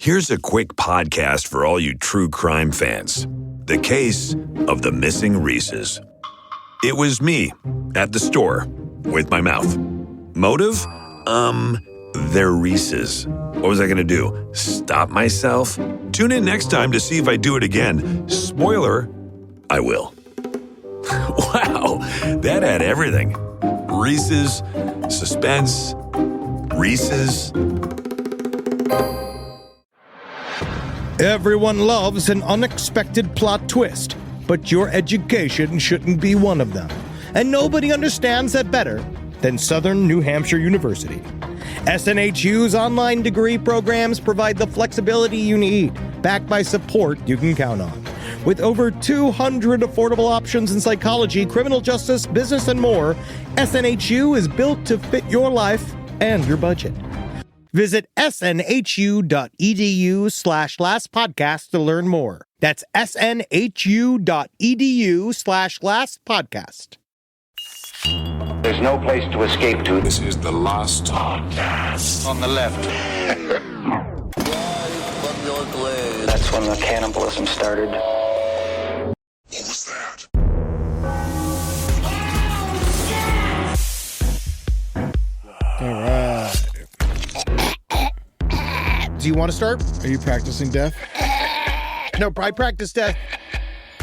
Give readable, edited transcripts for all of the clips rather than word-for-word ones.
Here's a quick podcast for all you true crime fans. The case of the missing Reeses. It was me at the store with my mouth. Motive? They're Reeses. What was I going to do? Stop myself? Tune in next time to see if I do it again. Spoiler, I will. Wow, that had everything. Reeses, suspense, Reeses. Everyone loves an unexpected plot twist, but your education shouldn't be one of them. And nobody understands that better than Southern New Hampshire University. SNHU's online degree programs provide the flexibility you need, backed by support you can count on. With over 200 affordable options in psychology, criminal justice, business, and more, SNHU is built to fit your life and your budget. Visit snhu.edu/lastpodcast to learn more. That's snhu.edu/lastpodcast. There's no place to escape to. This is the last podcast. On the left. That's when the cannibalism started. What was that? All right. Do you want to start? Are you practicing death? No, I practice death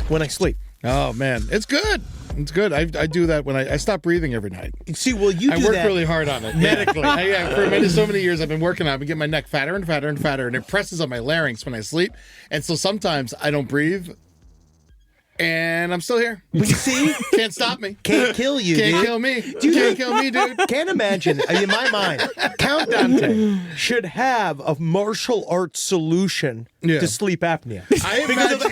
when I sleep. Oh, man. It's good. It's good. I do that when I stop breathing every night. See, well, you do that. I work really hard on it. Medically. For so many years, I've been working on it. I've been getting my neck fatter and fatter and fatter, and it presses on my larynx when I sleep. And so sometimes I don't breathe, and I'm still here. You see? Can't stop me. Can't kill you, Can't dude. kill me. Can't kill me, dude. Can't imagine, in my mind, Count Dante should have a martial arts solution to sleep apnea. Because if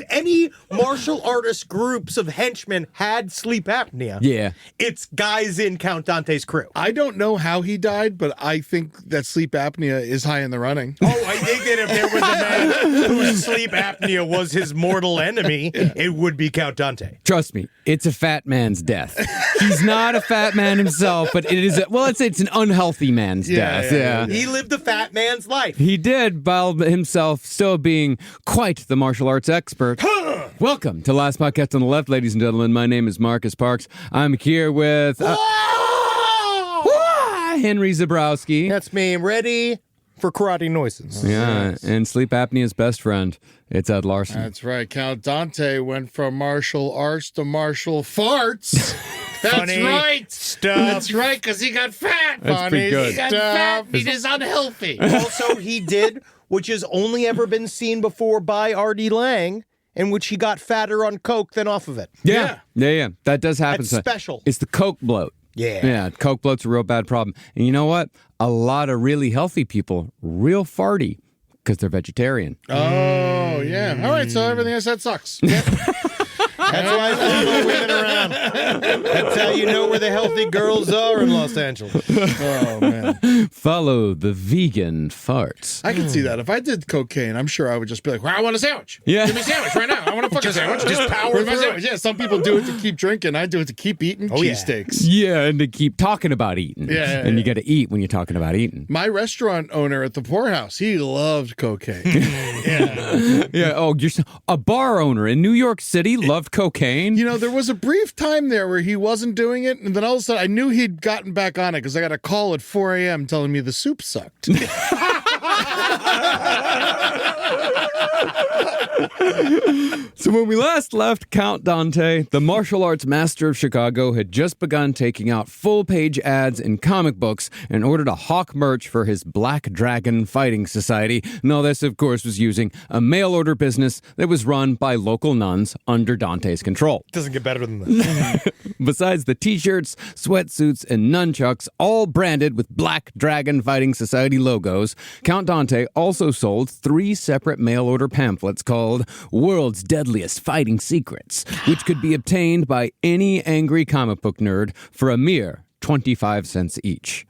any martial artist groups of henchmen had sleep apnea, it's guys in Count Dante's crew. I don't know how he died, but I think that sleep apnea is high in the running. Oh, I think that if there was a man whose sleep apnea was his mortal enemy, it would be Count Dante. Trust me, it's a fat man's death. He's not a fat man himself, but it is. It's an unhealthy man's death. Yeah. He lived a fat man's life. He did, while himself still being quite the martial arts expert. Welcome to Last Podcast on the Left, ladies and gentlemen. My name is Marcus Parks. I'm here with Henry Zabrowski. That's me. Ready for karate noises. Yeah, and sleep apnea's best friend. It's Ed Larson. That's right. Count Dante went from martial arts to martial farts. That's Funny right. Stuff. That's right, because he got fat. That's pretty good. He got fat. He is unhealthy. Also, he did, which has only ever been seen before by R.D. Lang, in which he got fatter on coke than off of it. Yeah. That does happen. That's special. It's the coke bloat. Yeah, coke bloat's a real bad problem. And you know what? A lot of really healthy people, real farty, because they're vegetarian. Oh, yeah. All right, so everything I said sucks. Yep. That's why I follow women around. That's how you know where the healthy girls are in Los Angeles. Oh, man. Follow the vegan farts. I can see that. If I did cocaine, I'm sure I would just be like, well, I want a sandwich. Yeah. Give me a sandwich right now. I want a fucking sandwich. Just power Where's my through sandwich? Yeah, some people do it to keep drinking. I do it to keep eating cheesesteaks. Yeah, and to keep talking about eating. Yeah. You got to eat when you're talking about eating. My restaurant owner at the Poorhouse, he loved cocaine. Yeah. Oh, a bar owner in New York City loved cocaine. You know, there was a brief time there where he wasn't doing it, and then all of a sudden I knew he'd gotten back on it because I got a call at 4 a.m. telling me the soup sucked. So when we last left Count Dante, the martial arts master of Chicago had just begun taking out full-page ads in comic books in order to hawk merch for his Black Dragon Fighting Society. And all this, of course, was using a mail-order business that was run by local nuns under Dante's control. Doesn't get better than that. Besides the t-shirts, sweatsuits, and nunchucks, all branded with Black Dragon Fighting Society logos, Count Dante also sold 3 separate mail-order pamphlets called World's Deadliest Fighting Secrets, which could be obtained by any angry comic book nerd for a mere 25 cents each.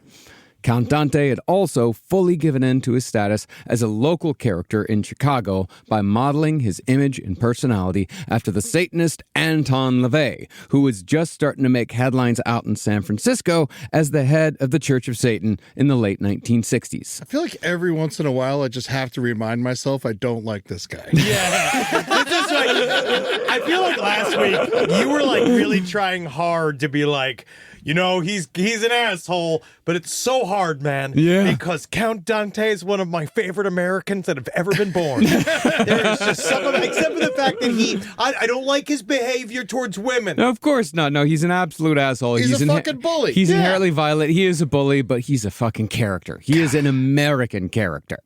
Count Dante had also fully given in to his status as a local character in Chicago by modeling his image and personality after the Satanist Anton LaVey, who was just starting to make headlines out in San Francisco as the head of the Church of Satan in the late 1960s. I feel like every once in a while I just have to remind myself I don't like this guy. Yeah. This is like, I feel like last week you were like really trying hard to be like, you know, he's an asshole, but it's so hard, man. Yeah. Because Count Dante is one of my favorite Americans that have ever been born. There is just some of it, except for the fact that I don't like his behavior towards women. No, of course not. No, he's an absolute asshole. He's a fucking bully. He's Yeah. inherently violent. He is a bully, but he's a fucking character. He is an American character.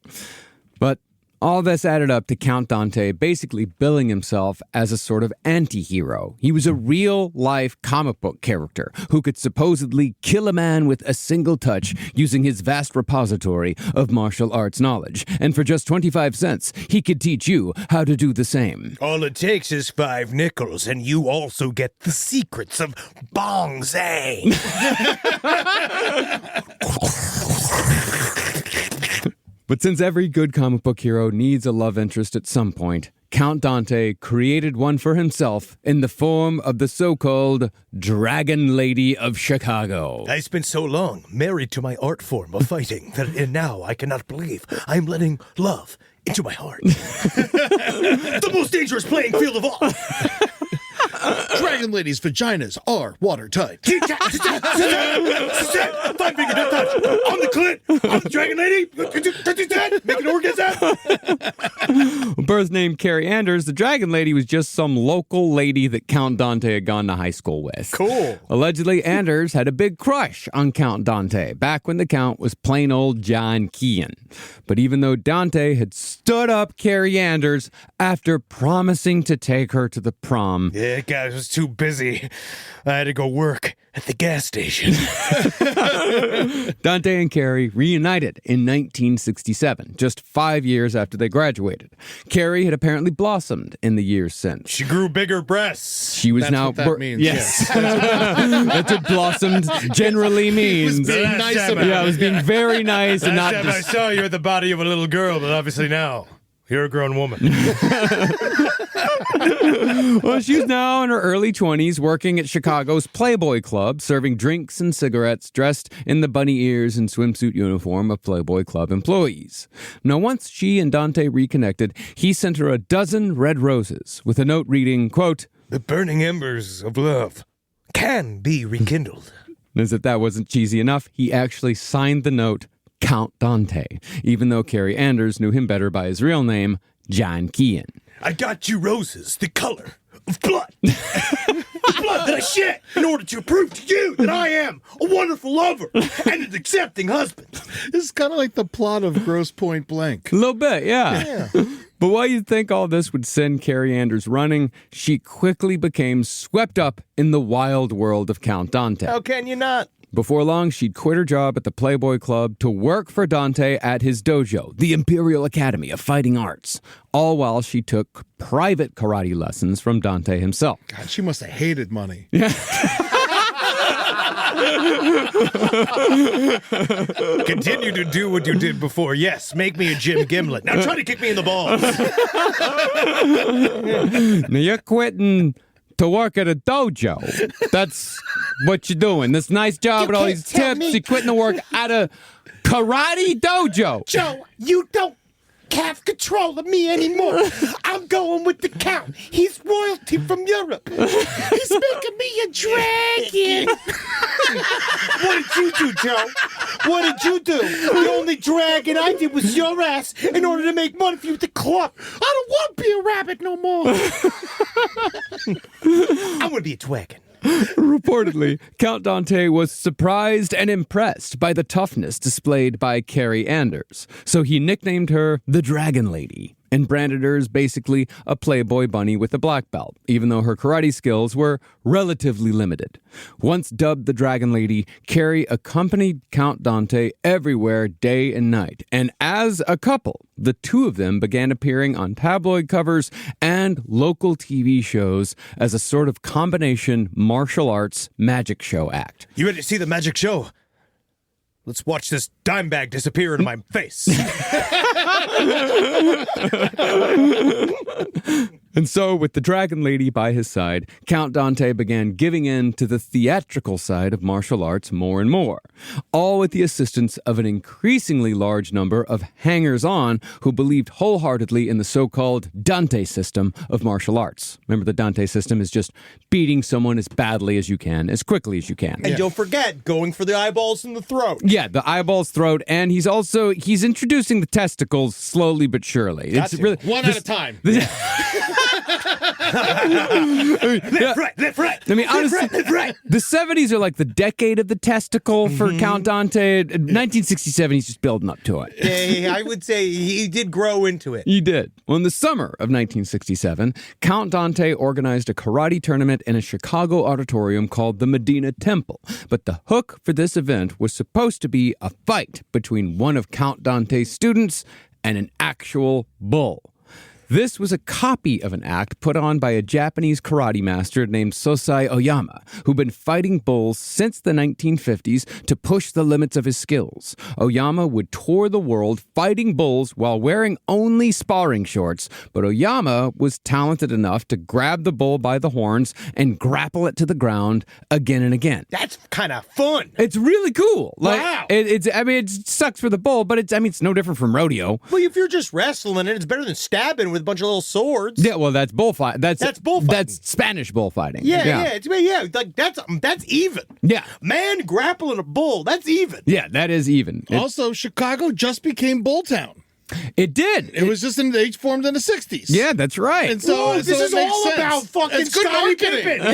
But all this added up to Count Dante basically billing himself as a sort of anti-hero. He was a real-life comic book character who could supposedly kill a man with a single touch using his vast repository of martial arts knowledge. And for just 25 cents, he could teach you how to do the same. All it takes is 5 nickels, and you also get the secrets of Bong Zang. But since every good comic book hero needs a love interest at some point, Count Dante created one for himself in the form of the so-called Dragon Lady of Chicago. I spent so long married to my art form of fighting that now I cannot believe I'm letting love into my heart. The most dangerous playing field of all. Dragon Lady's vaginas are watertight. 5-finger death touch. On the clit. On the Dragon Lady. Make an orgasm. Birth name Carrie Anders, the Dragon Lady was just some local lady that Count Dante had gone to high school with. Cool. Allegedly, Anders had a big crush on Count Dante back when the Count was plain old John Keane. But even though Dante had stood up Carrie Anders after promising to take her to the prom, Yeah, guys, I was too busy. I had to go work at the gas station. Dante and Carrie reunited in 1967, just 5 years after they graduated. Carrie had apparently blossomed in the years since. She grew bigger breasts. She was That's now what that means, Yes, that's what blossomed generally means. being Last nice time about Yeah, I was being very nice and Last not time I just. saw you at the body of a little girl, but obviously now you're a grown woman. Well, she's now in her early 20s working at Chicago's Playboy Club, serving drinks and cigarettes, dressed in the bunny ears and swimsuit uniform of Playboy Club employees. Now, once she and Dante reconnected, he sent her a dozen red roses with a note reading, quote, The burning embers of love can be rekindled. As if that wasn't cheesy enough, he actually signed the note Count Dante, even though Carrie Anders knew him better by his real name, John Keane. I got you roses, the color of blood. The blood that I shed in order to prove to you that I am a wonderful lover and an accepting husband. This is kind of like the plot of Gross Point Blank. A little bit, yeah. But while you'd think all this would send Carrie Anders running, she quickly became swept up in the wild world of Count Dante. How can you not? Before long, she'd quit her job at the Playboy Club to work for Dante at his dojo, the Imperial Academy of Fighting Arts, all while she took private karate lessons from Dante himself. God, she must have hated money. Continue to do what you did before. Yes, make me a Jim Gimlet. Now try to kick me in the balls. Now you're quitting to work at a dojo. That's what you're doing. This nice job with all these tips. You're quitting to work at a karate dojo. Joe, you don't have control of me anymore. I'm going with the Count. He's royalty from Europe. He's making me a dragon. What did you do, Joe? What did you do? The only dragon I did was your ass in order to make money for you with the club. I don't want to be a rabbit no more. I want to be a dragon. Reportedly, Count Dante was surprised and impressed by the toughness displayed by Carrie Anders, so he nicknamed her the Dragon Lady and branded her as basically a Playboy bunny with a black belt, even though her karate skills were relatively limited. Once dubbed the Dragon Lady, Carrie accompanied Count Dante everywhere day and night, and as a couple, the two of them began appearing on tabloid covers and local TV shows as a sort of combination martial arts magic show act. You ready to see the magic show? Let's watch this dime bag disappear into my face. And so, with the Dragon Lady by his side, Count Dante began giving in to the theatrical side of martial arts more and more, all with the assistance of an increasingly large number of hangers-on who believed wholeheartedly in the so-called Dante system of martial arts. Remember, the Dante system is just beating someone as badly as you can, as quickly as you can. And don't forget, going for the eyeballs in the throat. Yeah, the eyeballs, throat, and he's introducing the testicles slowly but surely. It's really One at a time. Left, right. I mean, honestly, the 70s are like the decade of the testicle for Count Dante. 1967, he's just building up to it. Yeah, I would say he did grow into it. He did. Well, in the summer of 1967, Count Dante organized a karate tournament in a Chicago auditorium called the Medina Temple. But the hook for this event was supposed to be a fight between one of Count Dante's students and an actual bull. This was a copy of an act put on by a Japanese karate master named Sosai Oyama, who'd been fighting bulls since the 1950s to push the limits of his skills. Oyama would tour the world fighting bulls while wearing only sparring shorts, but Oyama was talented enough to grab the bull by the horns and grapple it to the ground again and again. That's kind of fun. It's really cool. Wow. It sucks for the bull, but it's no different from rodeo. Well, if you're just wrestling it, it's better than stabbing with a bunch of little swords. Yeah, well, that's bullfighting. That's bullfighting. That's Spanish bullfighting. Yeah. Like that's even. Yeah. Man grappling a bull, that's even. Yeah, that is even. Also, Chicago just became Bulltown. It did. It was just they formed in the 60s. Yeah, that's right. And so, Whoa, this is all about fucking it's good Scottie marketing. Pippen.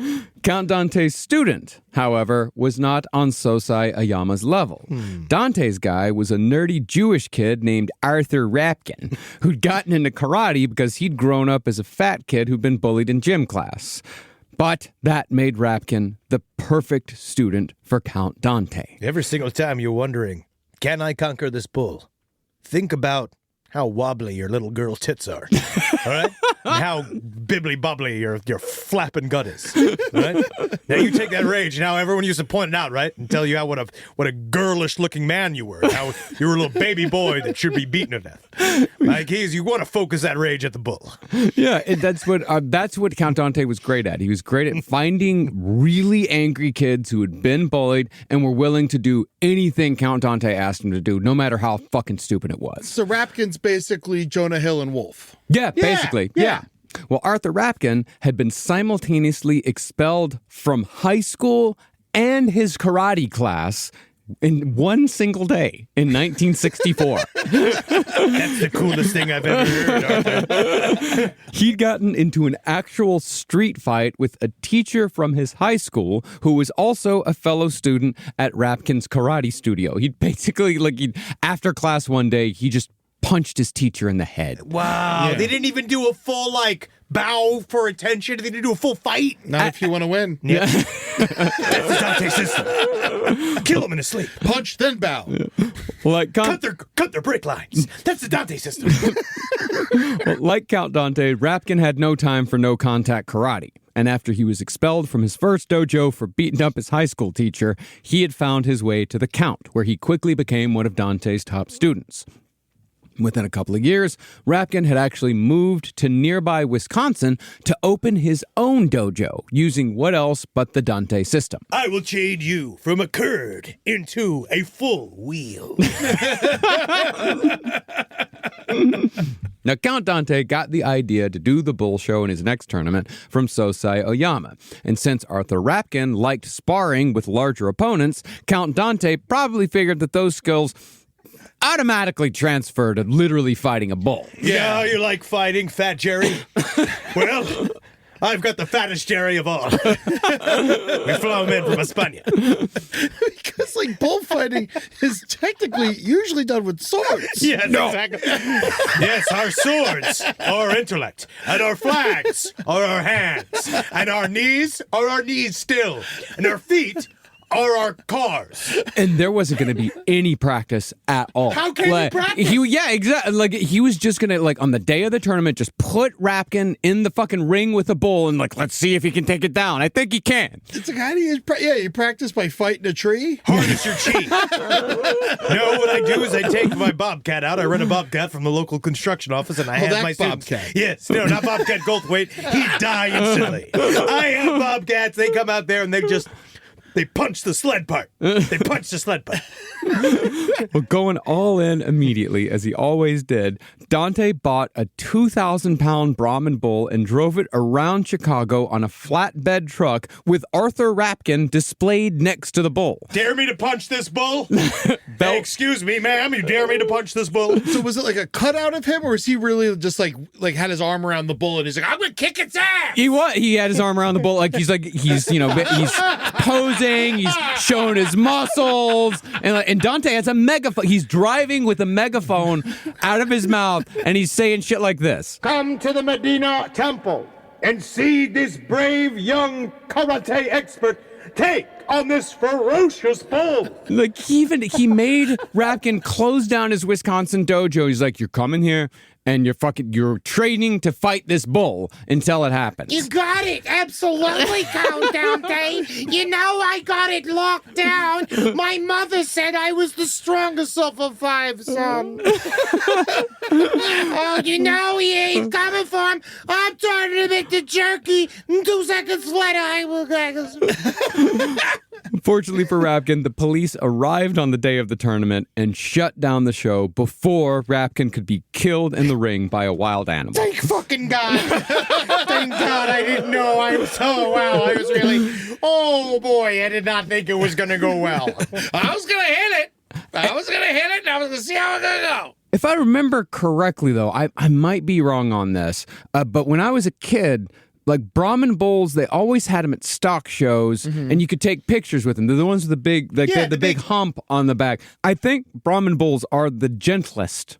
Yeah. Count Dante's student, however, was not on Sosai Oyama's level. Dante's guy was a nerdy Jewish kid named Arthur Rapkin, who'd gotten into karate because he'd grown up as a fat kid who'd been bullied in gym class. But that made Rapkin the perfect student for Count Dante. Every single time you're wondering, can I conquer this bull? Think about how wobbly your little girl's tits are, all right? And how bibbly-bobbly your flapping gut is, all right? Now you take that rage, and how everyone used to point it out, right? And tell you how what a girlish-looking man you were, how you were a little baby boy that should be beaten to death. Like, you want to focus that rage at the bull. Yeah, and that's what Count Dante was great at. He was great at finding really angry kids who had been bullied and were willing to do anything Count Dante asked them to do, no matter how fucking stupid it was. So Rapkin's basically Jonah Hill and Wolf. Yeah, basically. Yeah. Well, Arthur Rapkin had been simultaneously expelled from high school and his karate class in one single day in 1964. That's the coolest thing I've ever heard, Arthur. He'd gotten into an actual street fight with a teacher from his high school who was also a fellow student at Rapkin's karate studio. He'd basically, after class one day, he just punched his teacher in the head. Wow. Yeah. They didn't even do a full, bow for attention. They didn't do a full fight. Not if you want to win. Yeah. That's the Dante system. Kill him in his sleep. Punch, then bow. Yeah. Cut their break lines. That's the Dante system. Well, like Count Dante, Rapkin had no time for no-contact karate. And after he was expelled from his first dojo for beating up his high school teacher, he had found his way to the Count, where he quickly became one of Dante's top students. Within a couple of years, Rapkin had actually moved to nearby Wisconsin to open his own dojo, using what else but the Dante system. I will change you from a curd into a full wheel. Now, Count Dante got the idea to do the bull show in his next tournament from Sosai Oyama. And since Arthur Rapkin liked sparring with larger opponents, Count Dante probably figured that those skills automatically transfer to literally fighting a bull. Yeah, you like fighting, Fat Jerry? Well, I've got the fattest Jerry of all. We flew him in from España. Because, bullfighting is technically usually done with swords. Yes, exactly. Yes, our swords are our intellect, and our flags are our hands, and our knees are our knees still, and our feet are our cars. And there wasn't going to be any practice at all. How can you practice? Yeah, exactly. Like, he was just going to, like, on the day of the tournament, just put Rapkin in the fucking ring with a bull and, like, let's see if he can take it down. I think he can. It's like, how do you, you practice by fighting a tree? Harness your chi. No, what I do is I take my Bobcat out. I rent a Bobcat from the local construction office, and I have that my students. Bobcat. Yes, no, not Bobcat Goldthwait. He'd die instantly. I have Bobcats. They come out there and they punch the sled part. They punch the sled part. Well, going all in immediately, as he always did, Dante bought a 2,000-pound Brahmin bull and drove it around Chicago on a flatbed truck with Arthur Rapkin displayed next to the bull. Dare me to punch this bull? Hey, excuse me, ma'am. You dare me to punch this bull? So was it like a cutout of him, or is he really just like had his arm around the bull and he's like, I'm gonna kick its ass? He had his arm around the bull, he's he's posing, he's showing his muscles, and Dante has a megaphone. He's driving with a megaphone out of his mouth, and he's saying shit like this. Come to the Medina Temple and see this brave young karate expert take on this ferocious bull. Like, he made Rapkin close down his Wisconsin dojo. He's like, you're coming here and you're training to fight this bull until it happens. You got it. Absolutely, Count Dante. You know I got it locked down. My mother said I was the strongest of the 5 sons. Oh, you know he's coming for him. I'm turning him into jerky. 2 seconds later, I will... Fortunately for Rapkin, the police arrived on the day of the tournament and shut down the show before Rapkin could be killed in the ring by a wild animal. Thank fucking God. Thank God I didn't know. I was really... Oh, boy, I did not think it was going to go well. I was going to hit it, and I was going to see how it was going to go. If I remember correctly, though, I might be wrong on this, but when I was a kid... Like, Brahmin bulls, they always had them at stock shows, and you could take pictures with them. They're the ones with the big, the big hump on the back. I think Brahmin bulls are the gentlest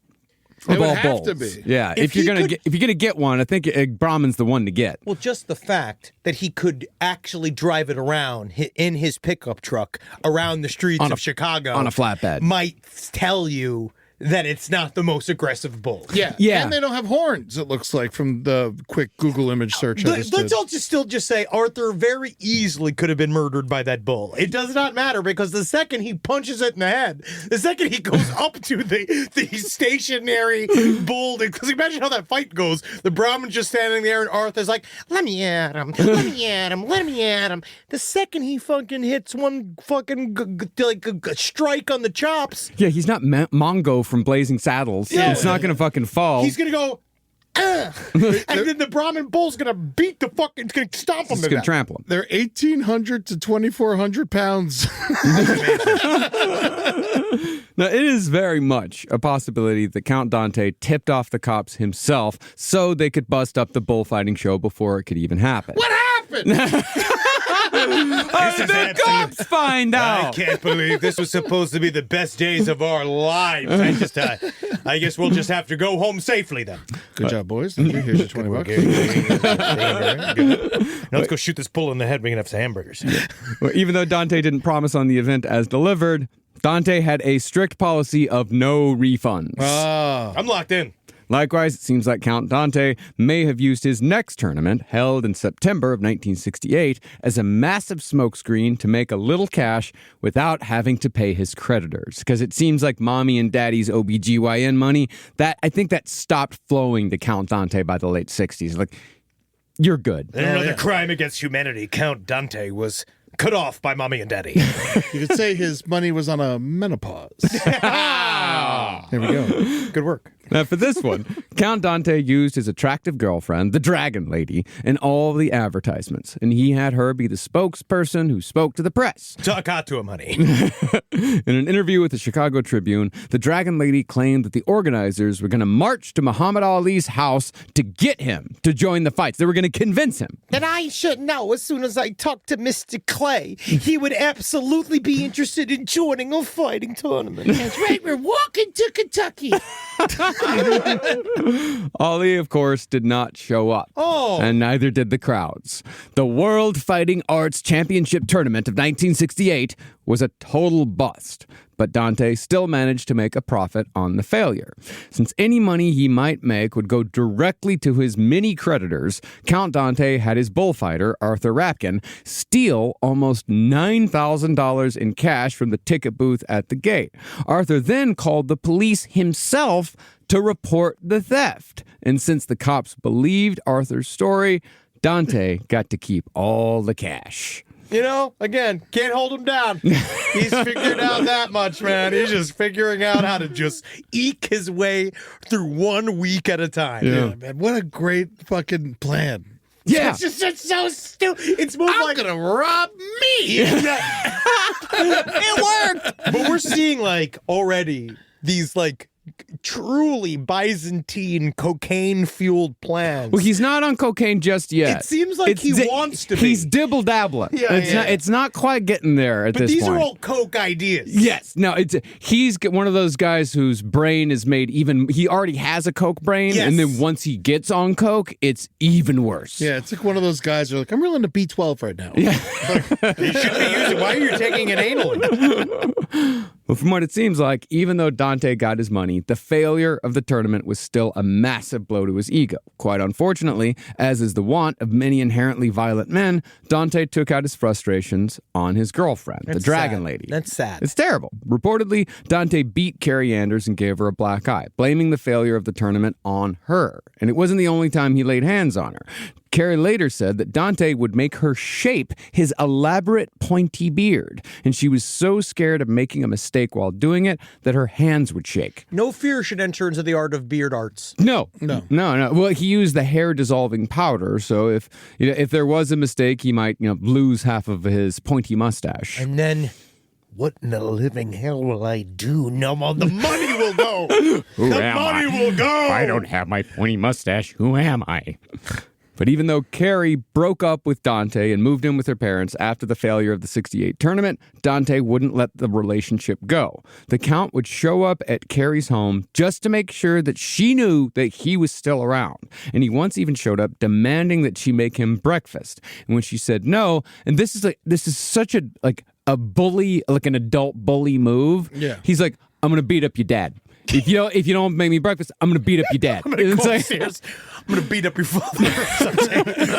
of all bulls. To be. Yeah, if you're gonna get one, I think Brahmin's the one to get. Well, just the fact that he could actually drive it around in his pickup truck around the streets of Chicago on a flatbed might tell you that it's not the most aggressive bull. Yeah. And they don't have horns, it looks like, from the quick Google image search I just did. Let's all still say Arthur very easily could have been murdered by that bull. It does not matter, because the second he punches it in the head, the second he goes up to the stationary bull, because imagine how that fight goes. The Brahmin's just standing there, and Arthur's like, let me at him, let me at him, let me at him. The second he fucking hits one fucking strike on the chops. Yeah, he's not Mongo from Blazing Saddles. Yeah. It's not going to fucking fall. He's going to go, and then the Brahmin bull's going to beat the fucking, it's going to stomp him. It's going to trample him. They're 1,800 to 2,400 pounds. Now, it is very much a possibility that Count Dante tipped off the cops himself so they could bust up the bullfighting show before it could even happen. What happened? The cops find out. I can't believe this was supposed to be the best days of our lives. I guess we'll just have to go home safely then. Good job, boys. Thank you. Here's your $20. Now let's go shoot this bull in the head. We can have some hamburgers. Well, even though Dante didn't promise on the event as delivered, Dante had a strict policy of no refunds. I'm locked in. Likewise, it seems like Count Dante may have used his next tournament, held in September of 1968, as a massive smokescreen to make a little cash without having to pay his creditors. Because it seems like mommy and daddy's OBGYN money, I think that stopped flowing to Count Dante by the late 60s. Like, you're good. Another crime against humanity. Count Dante was cut off by mommy and daddy. You could say his money was on a menopause. There we go. Good work. Now, for this one, Count Dante used his attractive girlfriend, the Dragon Lady, in all the advertisements, and he had her be the spokesperson who spoke to the press. Talk hot to him, honey. In an interview with the Chicago Tribune, the Dragon Lady claimed that the organizers were going to march to Muhammad Ali's house to get him to join the fights. They were going to convince him. That I should know as soon as I talk to Mr. Clay, he would absolutely be interested in joining a fighting tournament. That's right, we're walking to Kentucky. Ali, of course, did not show up. Oh. And neither did the crowds. The World Fighting Arts Championship Tournament of 1968 was a total bust. But Dante still managed to make a profit on the failure. Since any money he might make would go directly to his many creditors, Count Dante had his bullfighter, Arthur Rapkin, steal almost $9,000 in cash from the ticket booth at the gate. Arthur then called the police himself to report the theft. And since the cops believed Arthur's story, Dante got to keep all the cash. You know, again, can't hold him down. He's figured out that much, man. He's just figuring out how to just eke his way through 1 week at a time. Yeah, man. What a great fucking plan. Yeah. It's just it's so stupid. It's more I'm like gonna rob me. it worked. But we're seeing like already these like truly Byzantine cocaine-fueled plans. Well, he's not on cocaine just yet. It seems like he wants to be. He's dibble-dabbling. Yeah, It's not quite getting there at but this these point. are all coke ideas. Yes. No, he's one of those guys whose brain is made he already has a coke brain, Yes. and then once he gets on coke, it's even worse. Yeah, it's like one of those guys who are like, I'm really into B12 right now. Yeah. You should be using. Why are you taking it anally? Well, from what it seems like, even though Dante got his money, the failure of the tournament was still a massive blow to his ego. Quite unfortunately, as is the wont of many inherently violent men, Dante took out his frustrations on his girlfriend, the dragon sad. lady. That's sad. It's terrible. Reportedly, Dante beat Carrie Anders and gave her a black eye, blaming the failure of the tournament on her. And it wasn't the only time he laid hands on her. Carrie later said that Dante would make her shape his elaborate pointy beard, and she was so scared of making a mistake while doing it that her hands would shake. No fear should enter into the art of beard arts. No. Well, he used the hair dissolving powder, so if there was a mistake, he might lose half of his pointy mustache. And then, what in the living hell will I do? No, the money will go. The money will go. If I don't have my pointy mustache, who am I? But even though Carrie broke up with Dante and moved in with her parents after the failure of the 68 tournament, Dante wouldn't let the relationship go. The Count would show up at Carrie's home just to make sure that she knew that he was still around. And he once even showed up demanding that she make him breakfast. And when she said no, and this is such a bully, like an adult bully move. Yeah. He's like, I'm going to beat up your dad. If you don't make me breakfast, I'm gonna beat up your dad. I'm gonna go upstairs. I'm gonna beat up your father.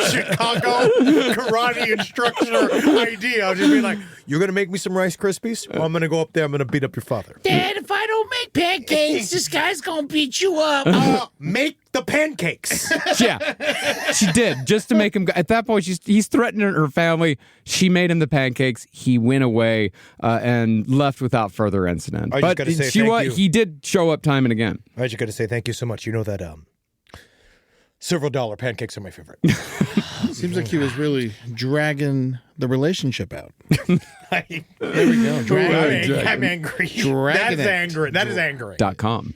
Chicago karate instructor idea. I'll just be like, you're gonna make me some Rice Krispies? Well, I'm gonna go up there. I'm gonna beat up your father. Dad, if I don't make pancakes, this guy's gonna beat you up. Make the pancakes. Yeah, she did just to make him. At that point, he's threatening her family. She made him the pancakes. He went away and left without further incident. I just gotta say thank you. He did show up time and again. I just gotta say thank you so much. You know that several dollar pancakes are my favorite. Seems like he was really dragging the relationship out. There we go. I'm angry. Dragging That's it. angry. That is angry. .com.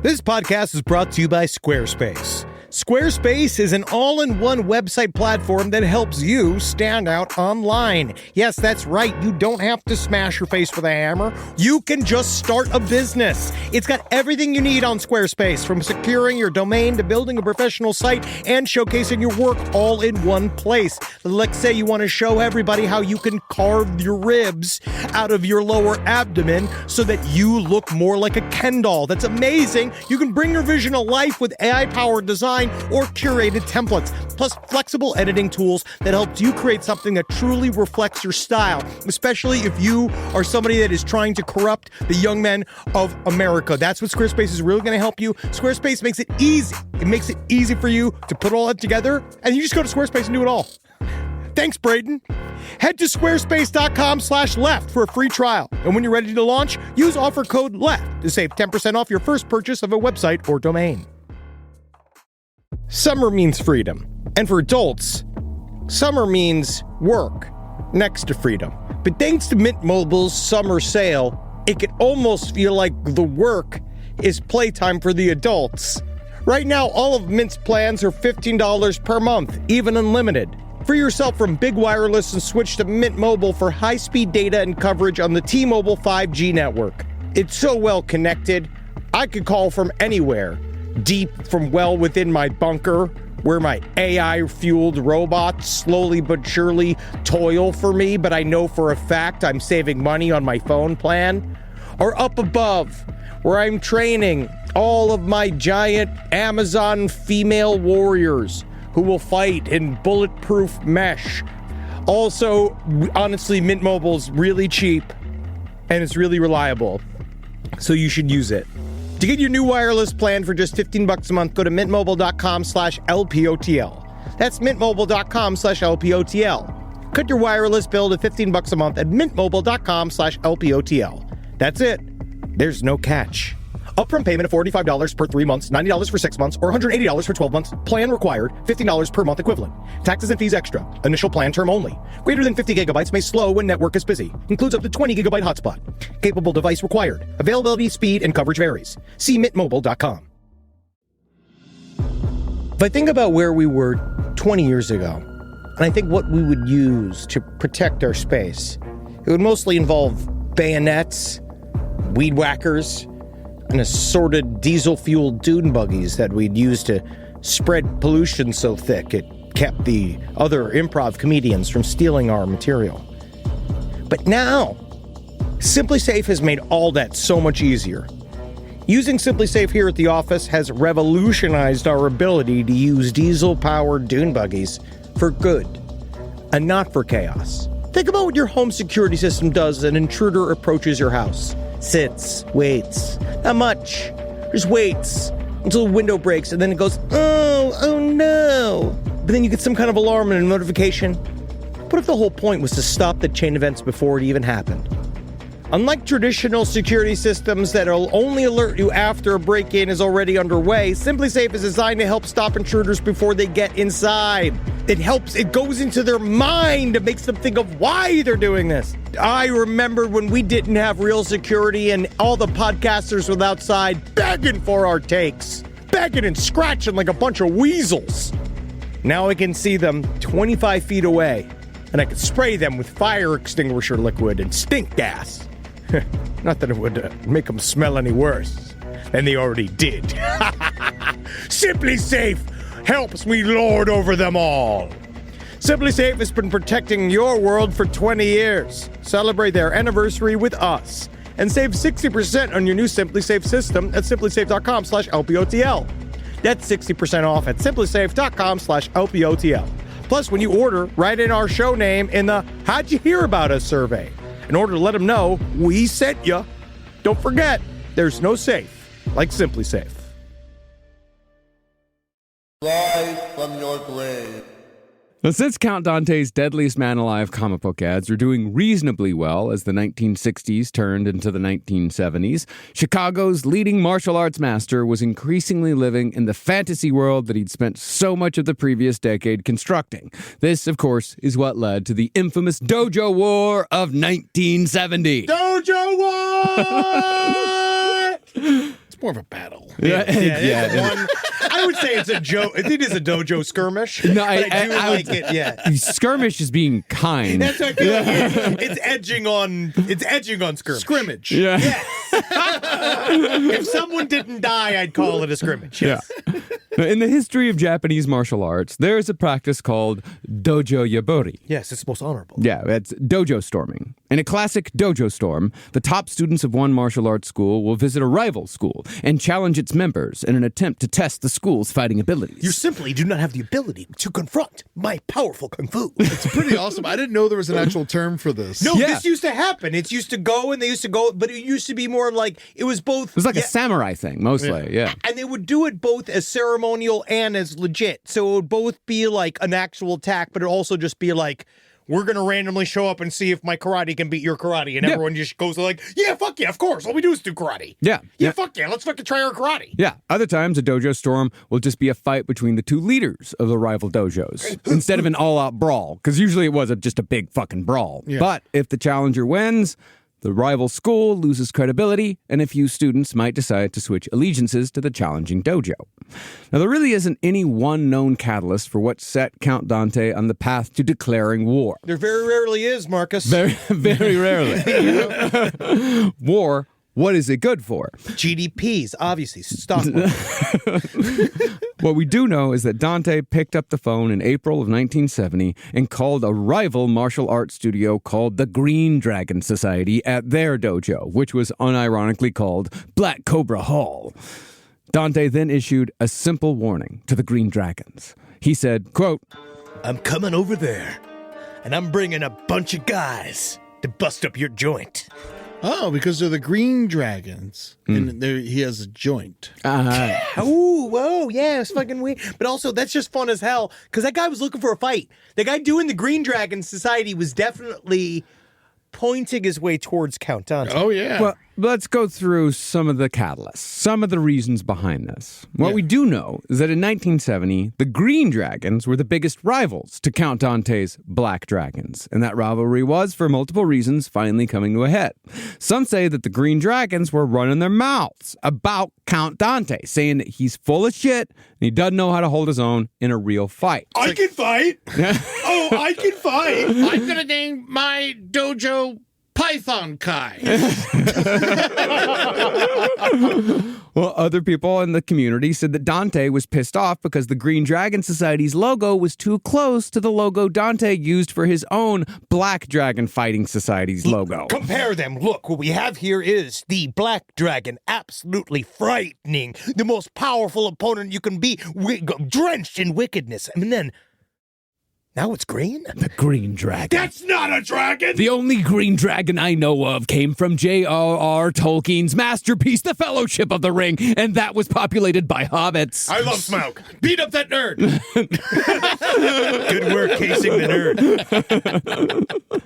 This podcast is brought to you by Squarespace. Squarespace is an all-in-one website platform that helps you stand out online. Yes, that's right. You don't have to smash your face with a hammer. You can just start a business. It's got everything you need on Squarespace, from securing your domain to building a professional site and showcasing your work all in one place. Let's say you want to show everybody how you can carve your ribs out of your lower abdomen so that you look more like a Ken doll. That's amazing. You can bring your vision to life with AI-powered design or curated templates, plus flexible editing tools that helps you create something that truly reflects your style, especially if you are somebody that is trying to corrupt the young men of America. That's what Squarespace is really going to help you. Squarespace makes it easy. It makes it easy for you to put all that together, and you just go to Squarespace and do it all. Thanks, Braden. Head to squarespace.com/left for a free trial. And when you're ready to launch, use offer code LEFT to save 10% off your first purchase of a website or domain. Summer means freedom. And for adults, summer means work next to freedom. But thanks to Mint Mobile's summer sale, it can almost feel like the work is playtime for the adults. Right now, all of Mint's plans are $15 per month, even unlimited. Free yourself from big wireless and switch to Mint Mobile for high-speed data and coverage on the T-Mobile 5G network. It's so well connected, I could call from anywhere, deep from well within my bunker, where my AI-fueled robots slowly but surely toil for me, but I know for a fact I'm saving money on my phone plan. Or up above, where I'm training all of my giant Amazon female warriors who will fight in bulletproof mesh. Also, honestly, Mint Mobile's really cheap, and it's really reliable, so you should use it. To get your new wireless plan for just $15 a month, go to mintmobile.com/LPOTL. That's mintmobile.com/LPOTL. Cut your wireless bill to $15 a month at mintmobile.com/LPOTL. That's it. There's no catch. Upfront payment of $45 per 3 months, $90 for 6 months, or $180 for 12 months. Plan required, $15 per month equivalent. Taxes and fees extra. Initial plan term only. Greater than 50 gigabytes may slow when network is busy. Includes up to 20 gigabyte hotspot. Capable device required. Availability, speed, and coverage varies. See mintmobile.com. If I think about where we were 20 years ago, and I think what we would use to protect our space, it would mostly involve bayonets, weed whackers, and assorted diesel-fueled dune buggies that we'd use to spread pollution so thick it kept the other improv comedians from stealing our material. But now, Simply Safe has made all that so much easier. Using Simply Safe here at the office has revolutionized our ability to use diesel-powered dune buggies for good, and not for chaos. Think about what your home security system does as an intruder approaches your house. Sits, waits. Not much. Just waits until the window breaks, and then it goes, oh no. But then you get some kind of alarm and a notification. What if the whole point was to stop the chain events before it even happened? Unlike traditional security systems that'll only alert you after a break-in is already underway, Simply Safe is designed to help stop intruders before they get inside. It goes into their mind. It makes them think of why they're doing this. I remember when we didn't have real security and all the podcasters were outside begging for our takes. Begging and scratching like a bunch of weasels. Now I can see them 25 feet away, and I can spray them with fire extinguisher liquid and stink gas. Not that it would make them smell any worse than they already did. Simply Safe helps me lord over them all. Simply Safe has been protecting your world for 20 years. Celebrate their anniversary with us and save 60% on your new Simply Safe system at simplysafe.com/LPOTL. That's 60% off at simplysafe.com/LPOTL. Plus, when you order, write in our show name in the How'd You Hear About Us survey in order to let them know we sent you. Don't forget, there's no safe like Simply Safe. Live from your grave. Now, since Count Dante's Deadliest Man Alive comic book ads are doing reasonably well as the 1960s turned into the 1970s, Chicago's leading martial arts master was increasingly living in the fantasy world that he'd spent so much of the previous decade constructing. This, of course, is what led to the infamous Dojo War of 1970. Dojo War! It's more of a battle. Yeah. I would say it's a it is a dojo skirmish. No, I do like it. Yeah, skirmish is being kind. that's what I feel like. It's edging on skirmish. Scrimmage. Yeah. If someone didn't die, I'd call it a scrimmage. Yeah. Now, in the history of Japanese martial arts, there is a practice called dojo yabori. Yes, it's most honorable. Yeah, it's dojo storming. In a classic dojo storm, the top students of one martial arts school will visit a rival school and challenge its members in an attempt to test the school's fighting abilities. You simply do not have the ability to confront my powerful kung fu. It's pretty awesome. I didn't know there was an actual term for this. No, Yeah. this used to happen. It used to go, and they used to go, but it used to be more like, it was both. It was like a samurai thing, mostly, yeah. And they would do it both as ceremonial and as legit. So it would both be like an actual attack, but it would also just be like, we're going to randomly show up and see if my karate can beat your karate. And everyone just goes like, yeah, fuck yeah, of course. All we do is do karate. Yeah. Yeah, fuck yeah. Let's fucking try our karate. Yeah, other times a dojo storm will just be a fight between the two leaders of the rival dojos instead of an all-out brawl, because usually it was just a big fucking brawl. Yeah. But if the challenger wins, the rival school loses credibility, and a few students might decide to switch allegiances to the challenging dojo. Now, there really isn't any one known catalyst for what set Count Dante on the path to declaring war. There very rarely is, Marcus. Very, very rarely. War what is it good for? GDPs, obviously. Stock market. What we do know is that Dante picked up the phone in April of 1970 and called a rival martial arts studio called the Green Dragon Society at their dojo, which was unironically called Black Cobra Hall. Dante then issued a simple warning to the Green Dragons. He said, quote, I'm coming over there, and I'm bringing a bunch of guys to bust up your joint. Oh, because they're the Green Dragons, and he has a joint. Ooh, whoa, yeah, it's fucking weird. But also, that's just fun as hell, because that guy was looking for a fight. The guy doing the Green Dragon Society was definitely pointing his way towards Count Dante. Oh, yeah. Well, let's go through some of the catalysts, some of the reasons behind this. What we do know is that in 1970, the Green Dragons were the biggest rivals to Count Dante's Black Dragons, and that rivalry was, for multiple reasons, finally coming to a head. Some say that the Green Dragons were running their mouths about Count Dante, saying that he's full of shit and he doesn't know how to hold his own in a real fight. I can fight! Oh, I can fight! I'm going to name my dojo Python Kai. Well, other people in the community said that Dante was pissed off because the Green Dragon Society's logo was too close to the logo Dante used for his own Black Dragon Fighting Society's logo. Compare them. Look, what we have here is the Black Dragon, absolutely frightening, the most powerful opponent you can be, drenched in wickedness. And then, now it's green? The Green Dragon. That's not a dragon! The only green dragon I know of came from J.R.R. Tolkien's masterpiece, The Fellowship of the Ring, and that was populated by hobbits. I love smoke. Beat up that nerd. Good work casing the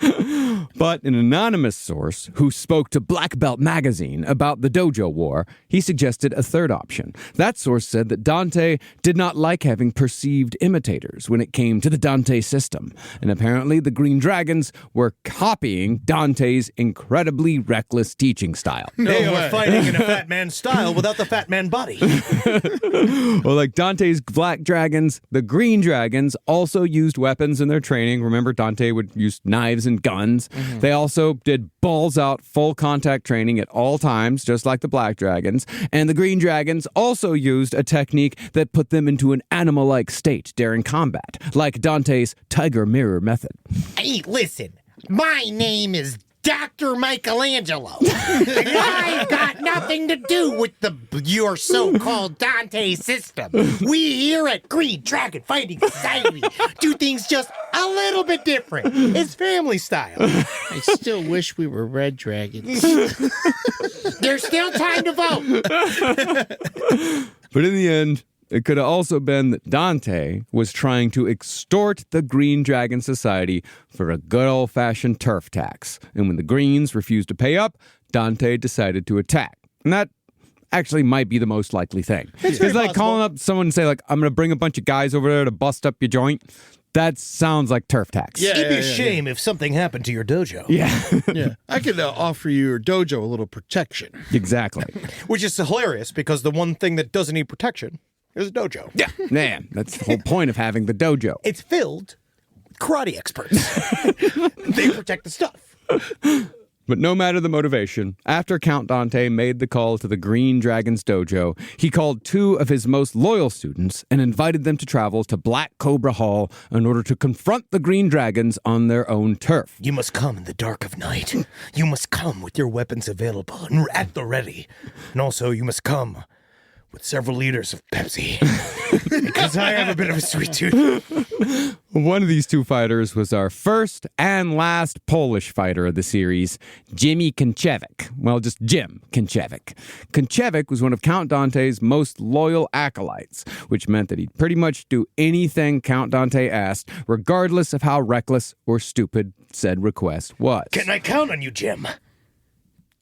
nerd. But an anonymous source who spoke to Black Belt magazine about the Dojo War, he suggested a third option. That source said that Dante did not like having perceived imitators when it came to the Dante system, and apparently the Green Dragons were copying Dante's incredibly reckless teaching style. They are fighting in a fat man style without the fat man body. Well, like Dante's Black Dragons, the Green Dragons also used weapons in their training. Remember, Dante would use knives and guns. They also did balls out, full contact training at all times, just like the Black Dragons. And the Green Dragons also used a technique that put them into an animal-like state during combat, like Dante's Tiger Mirror method. Hey, listen, my name is Dr. Michelangelo. I've got nothing to do with your so-called Dante system. We here at Green Dragon Fighting Society do things just a little bit different. It's family style. I still wish we were red dragons. There's still time to vote. But in the end, it could have also been that Dante was trying to extort the Green Dragon Society for a good old-fashioned turf tax. And when the Greens refused to pay up, Dante decided to attack. And that actually might be the most likely thing. It's like calling up someone and say, like, I'm going to bring a bunch of guys over there to bust up your joint. That sounds like turf tax. It'd be a shame if something happened to your dojo. Yeah. I could offer your dojo a little protection. Exactly. Which is hilarious because the one thing that doesn't need protection is a dojo. Yeah. Man, that's the whole point of having the dojo. It's filled with karate experts. They protect the stuff. But no matter the motivation, after Count Dante made the call to the Green Dragon's dojo, he called two of his most loyal students and invited them to travel to Black Cobra Hall in order to confront the Green Dragons on their own turf. You must come in the dark of night. You must come with your weapons available and at the ready. And also, you must come with several liters of Pepsi. Because I have a bit of a sweet tooth. One of these two fighters was our first and last Polish fighter of the series, Jimmy Konchevik. Well, just Jim Konchevik. Konchevik was one of Count Dante's most loyal acolytes, which meant that he'd pretty much do anything Count Dante asked, regardless of how reckless or stupid said request was. Can I count on you, Jim?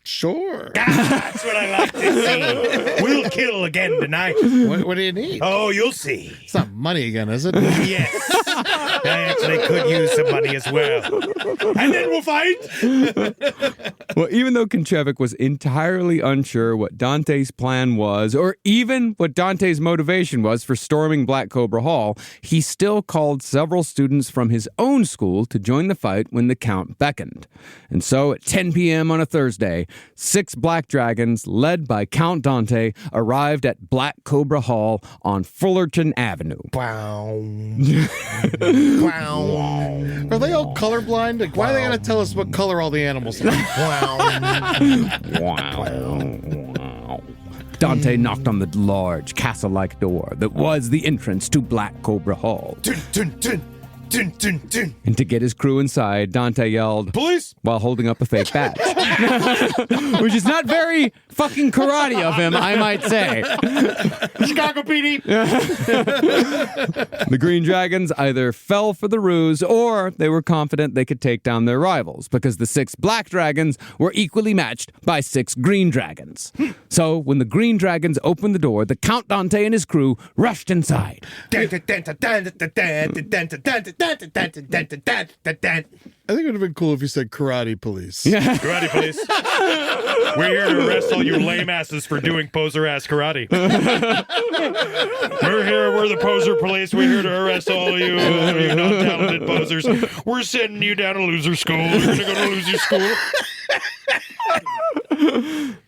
Sure. That's what I like to see. We'll kill again tonight. What do you need? Oh, you'll see. It's not money again, is it? Yes. I actually could use some money as well. And then we'll fight. Well, even though Konchevik was entirely unsure what Dante's plan was, or even what Dante's motivation was for storming Black Cobra Hall, he still called several students from his own school to join the fight when the Count beckoned. And so at 10 p.m. on a Thursday, 6 black dragons, led by Count Dante, arrived at Black Cobra Hall on Fullerton Avenue. Wow. Wow. Are they all colorblind? Like, why are they going to tell us what color all the animals are? Wow. Dante knocked on the large castle-like door that was the entrance to Black Cobra Hall. And to get his crew inside, Dante yelled, "Police!" while holding up a fake badge. Which is not very fucking karate of him, I might say. Chicago PD. The Green Dragons either fell for the ruse or they were confident they could take down their rivals because the 6 Black Dragons were equally matched by 6 Green Dragons. So when the Green Dragons opened the door, the Count Dante and his crew rushed inside. I think it would have been cool if you said karate police. Yeah. Karate police. We're here to arrest all you lame asses for doing poser ass karate. We're the poser police. We're here to arrest all you non-talented posers. We're sending you down to loser school. You're going to go to loser school.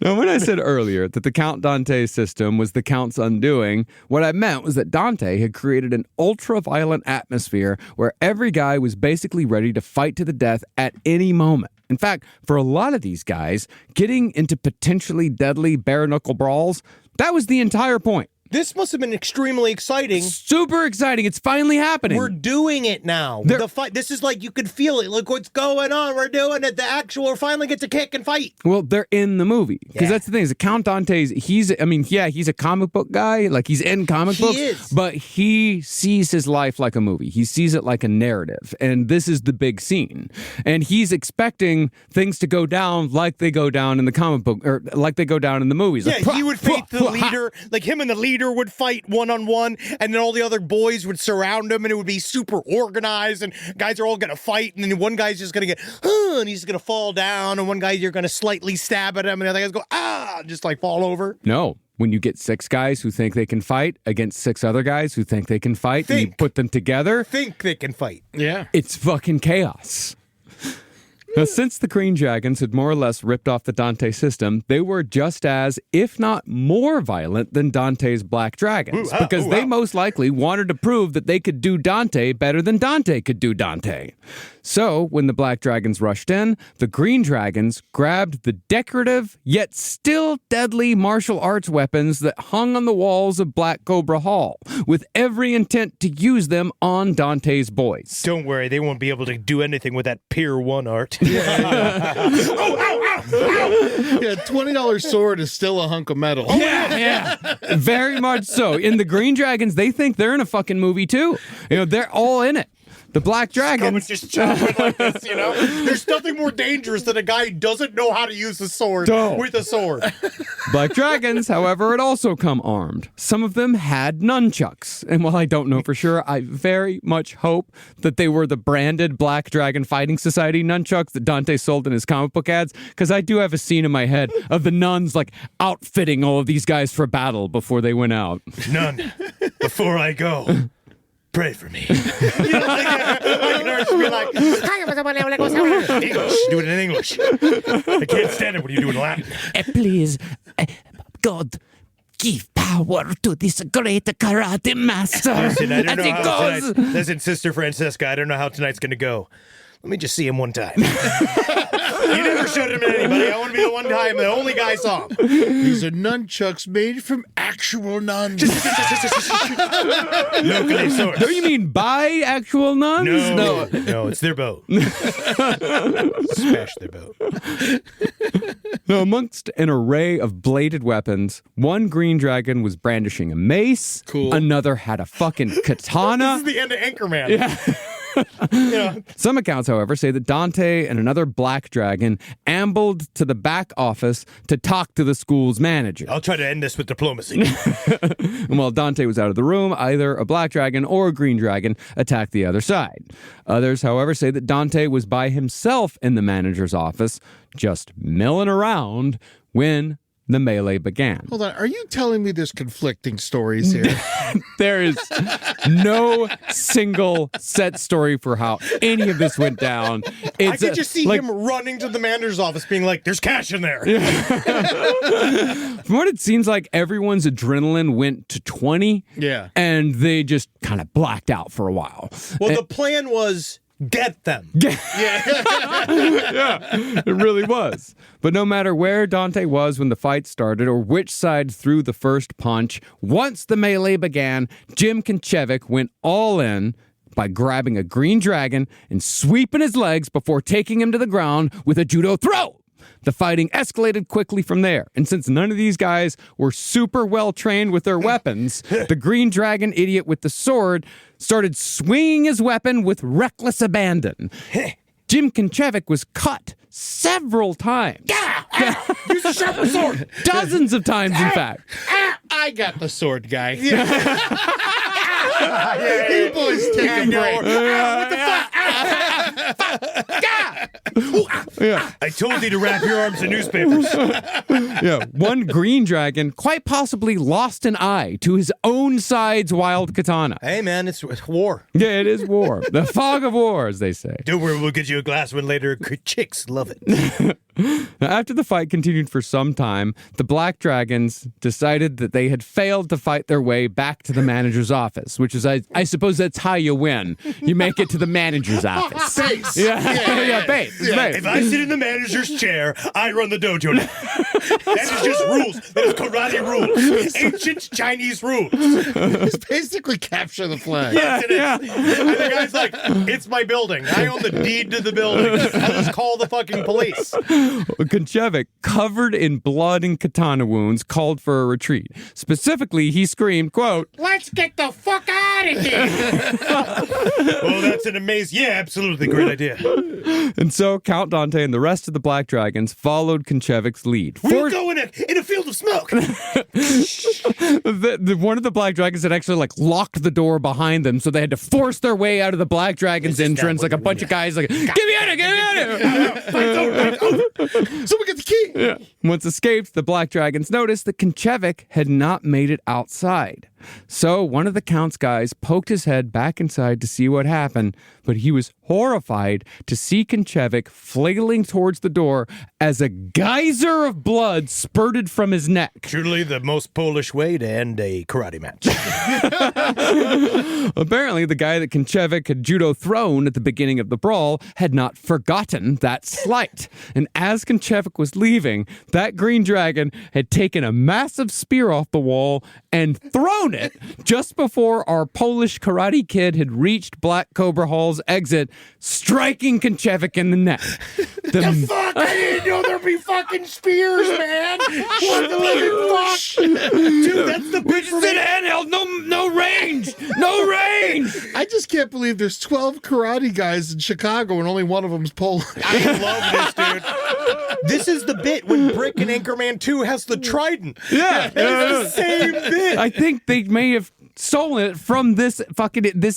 Now, when I said earlier that the Count Dante system was the Count's undoing, what I meant was that Dante had created an ultra-violent atmosphere where every guy was basically ready to fight to the death at any moment. In fact, for a lot of these guys, getting into potentially deadly bare-knuckle brawls, that was the entire point. This must have been extremely exciting. Super exciting. It's finally happening. We're doing it now. The fight. This is like you could feel it. Look what's going on. We're doing it. We're finally get to kick and fight. Well, they're in the movie. Because that's the thing. Is that Count Dante's, he's a comic book guy. Like, he's in comic books. He is. But he sees his life like a movie. He sees it like a narrative. And this is the big scene. And he's expecting things to go down like they go down in the comic book, or like they go down in the movies. Yeah, Like, he would fight the leader. Like, him and the leader would fight one-on-one, and then all the other boys would surround him, and it would be super organized, and guys are all going to fight, and then one guy's just going to get, and he's going to fall down, and one guy, you're going to slightly stab at him, and the other guys go, just like fall over. No. When you get 6 guys who think they can fight against 6 other guys who think they can fight, and you put them together. Think they can fight. Yeah. It's fucking chaos. Now, since the Green Dragons had more or less ripped off the Dante system, they were just as, if not more violent than Dante's Black Dragons, because they most likely wanted to prove that they could do Dante better than Dante could do Dante. So, when the Black Dragons rushed in, the Green Dragons grabbed the decorative, yet still deadly martial arts weapons that hung on the walls of Black Cobra Hall, with every intent to use them on Dante's boys. Don't worry, they won't be able to do anything with that Pier 1 art. Yeah, $20 sword is still a hunk of metal. Yeah. Very much so. In the Green Dragons, they think they're in a fucking movie too. They're all in it. The Black Dragons. Just chopping like this, There's nothing more dangerous than a guy who doesn't know how to use a sword with a sword. Black Dragons, however, had also come armed. Some of them had nunchucks. And while I don't know for sure, I very much hope that they were the branded Black Dragon Fighting Society nunchucks that Dante sold in his comic book ads, because I do have a scene in my head of the nuns like outfitting all of these guys for battle before they went out. Nun, before I go, pray for me. I can already be like, English. Do it in English. I can't stand it when you do it in Latin. Please, God, give power to this great karate master. Listen, I don't know how tonight's... Listen, Sister Francesca, I don't know how tonight's going to go. Let me just see him one time. You never showed him to anybody. I want to be the one time, the only guy saw him. These are nunchucks made from actual nuns. Locally sourced. Don't you mean by actual nuns? No, it's their boat. Smash their boat. Now, amongst an array of bladed weapons, one Green Dragon was brandishing a mace. Cool. Another had a fucking katana. This is the end of Anchorman. Yeah. Some accounts, however, say that Dante and another black dragon ambled to the back office to talk to the school's manager. I'll try to end this with diplomacy. And while Dante was out of the room, either a black dragon or a green dragon attacked the other side. Others, however, say that Dante was by himself in the manager's office, just milling around when the melee began. Hold on. Are you telling me there's conflicting stories here? There is no single set story for how any of this went down. I could just see him running to the manager's office being like, there's cash in there. From what it seems like, everyone's adrenaline went to 20. Yeah. And they just kind of blacked out for a while. Well, the plan was get them. Yeah, it really was. But no matter where Dante was when the fight started or which side threw the first punch, once the melee began, Jim Kinchevik went all in by grabbing a green dragon and sweeping his legs before taking him to the ground with a judo throw. The fighting escalated quickly from there, and since none of these guys were super well trained with their weapons, the green dragon idiot with the sword started swinging his weapon with reckless abandon. Jim Kinchevik was cut several times. Use a sharper sword. Dozens of times, in fact. I got the sword guy. You boys take a break. What the fuck? I told you to wrap your arms in newspapers. One green dragon quite possibly lost an eye to his own side's wild katana. Hey, man, it's war. Yeah, it is war. The fog of war, as they say. Don't worry, we'll get you a glass one later. Chicks love it. Now, after the fight continued for some time, the Black Dragons decided that they had failed to fight their way back to the manager's office, which is, I suppose that's how you win. You make it to the manager's office. Base. Yeah, base. If I sit in the manager's chair, I run the dojo now. That is just rules. That is karate rules. Ancient Chinese rules. It's basically capture the flag. Yes, it is. And the guy's like, it's my building. I own the deed to the building. I just call the fucking police. Konchevik, covered in blood and katana wounds, called for a retreat. Specifically, he screamed, quote, "Let's get the fuck out of here!" Oh, that's an amazing, absolutely great idea. And so Count Dante and the rest of the Black Dragons followed Konchevik's lead. We'll go in a field of smoke. One of the Black Dragons had actually locked the door behind them, so they had to force their way out of the Black Dragon's entrance. Like a bunch of guys get me out of here! Someone get the key! Yeah. Once escaped, the Black Dragons noticed that Konchevik had not made it outside. So one of the Count's guys poked his head back inside to see what happened, but he was horrified to see Konchevik flailing towards the door as a geyser of blood spurted from his neck. Truly the most Polish way to end a karate match. Apparently, the guy that Konchevik had judo thrown at the beginning of the brawl had not forgotten that slight. And as Konchevik was leaving, that green dragon had taken a massive spear off the wall and thrown it just before our Polish karate kid had reached Black Cobra Hall's exit, striking Konchevik in the neck. The fuck? I didn't know there'd be fucking spears, man. What the living fuck? Dude, that's the big It's an handheld, no range, no range. I just can't believe there's 12 karate guys in Chicago and only one of them's Polish. I love this, dude. This is the bit when Brick and Anchorman 2 has the trident. Yeah. It's the same bit. I think they may have stolen it from this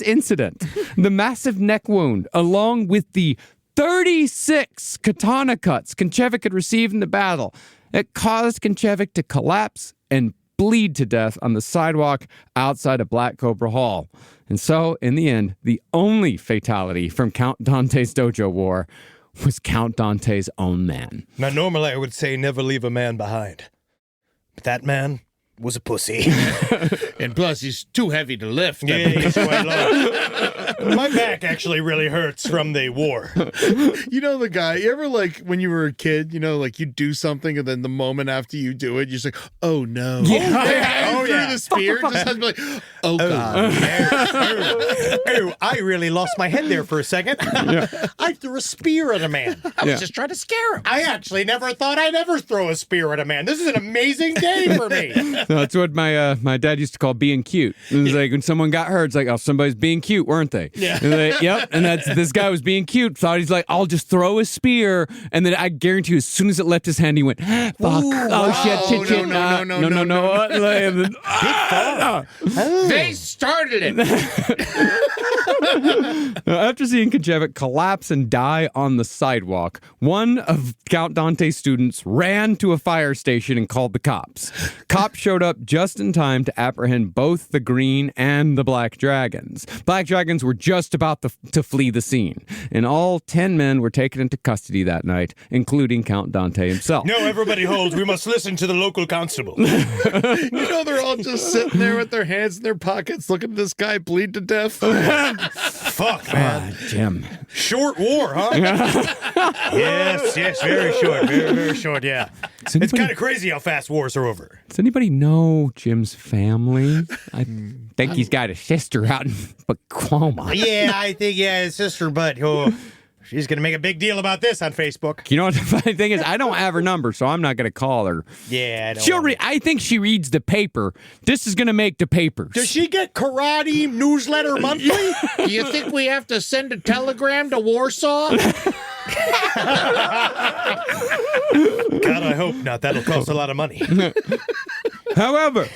incident. The massive neck wound, along with the 36 katana cuts Konchevik had received in the battle. It caused Konchevik to collapse and bleed to death on the sidewalk outside of Black Cobra Hall. And so, in the end, the only fatality from Count Dante's Dojo War was Count Dante's own man. Now, normally I would say never leave a man behind. But that man was a pussy. And plus, he's too heavy to lift. Yeah, he's quite low. My back actually really hurts from the war. You know the guy, you ever when you were a kid, you do something and then the moment after you do it, you're just like, oh no. Yeah. Oh, yeah. The spear just has to be like, oh God. Oh, I really lost my head there for a second. I threw a spear at a man. I was just trying to scare him. I actually never thought I'd ever throw a spear at a man. This is an amazing day for me. That's what my dad used to call being cute. It was like when someone got hurt, it's like, oh, somebody's being cute, weren't they? Yeah. And like, yep. And this guy was being cute. Thought he's like, I'll just throw a spear, and then I guarantee you, as soon as it left his hand, he went, fuck. Shit. No. They started it. After seeing Konchevik collapse and die on the sidewalk, one of Count Dante's students ran to a fire station and called the cops. Cops showed up just in time to apprehend both the green and the black dragons. Black dragons were just about to flee the scene, and all 10 men were taken into custody that night, including Count Dante himself. No, everybody holds. We must listen to the local constable. They're all just sitting there with their hands in their pockets looking at this guy bleed to death. Fuck, man. Jim. Short war, huh? yes, very short. Very short, yeah. It's kind of crazy how fast wars are over. Does anybody know Jim's family? I think he's got a sister out in Baquoma. Yeah, I think, his sister, but she's going to make a big deal about this on Facebook. You know what the funny thing is? I don't have her number, so I'm not going to call her. Yeah, I don't I think she reads the paper. This is going to make the papers. Does she get karate newsletter monthly? Do you think we have to send a telegram to Warsaw? God, I hope not. That'll cost a lot of money. However,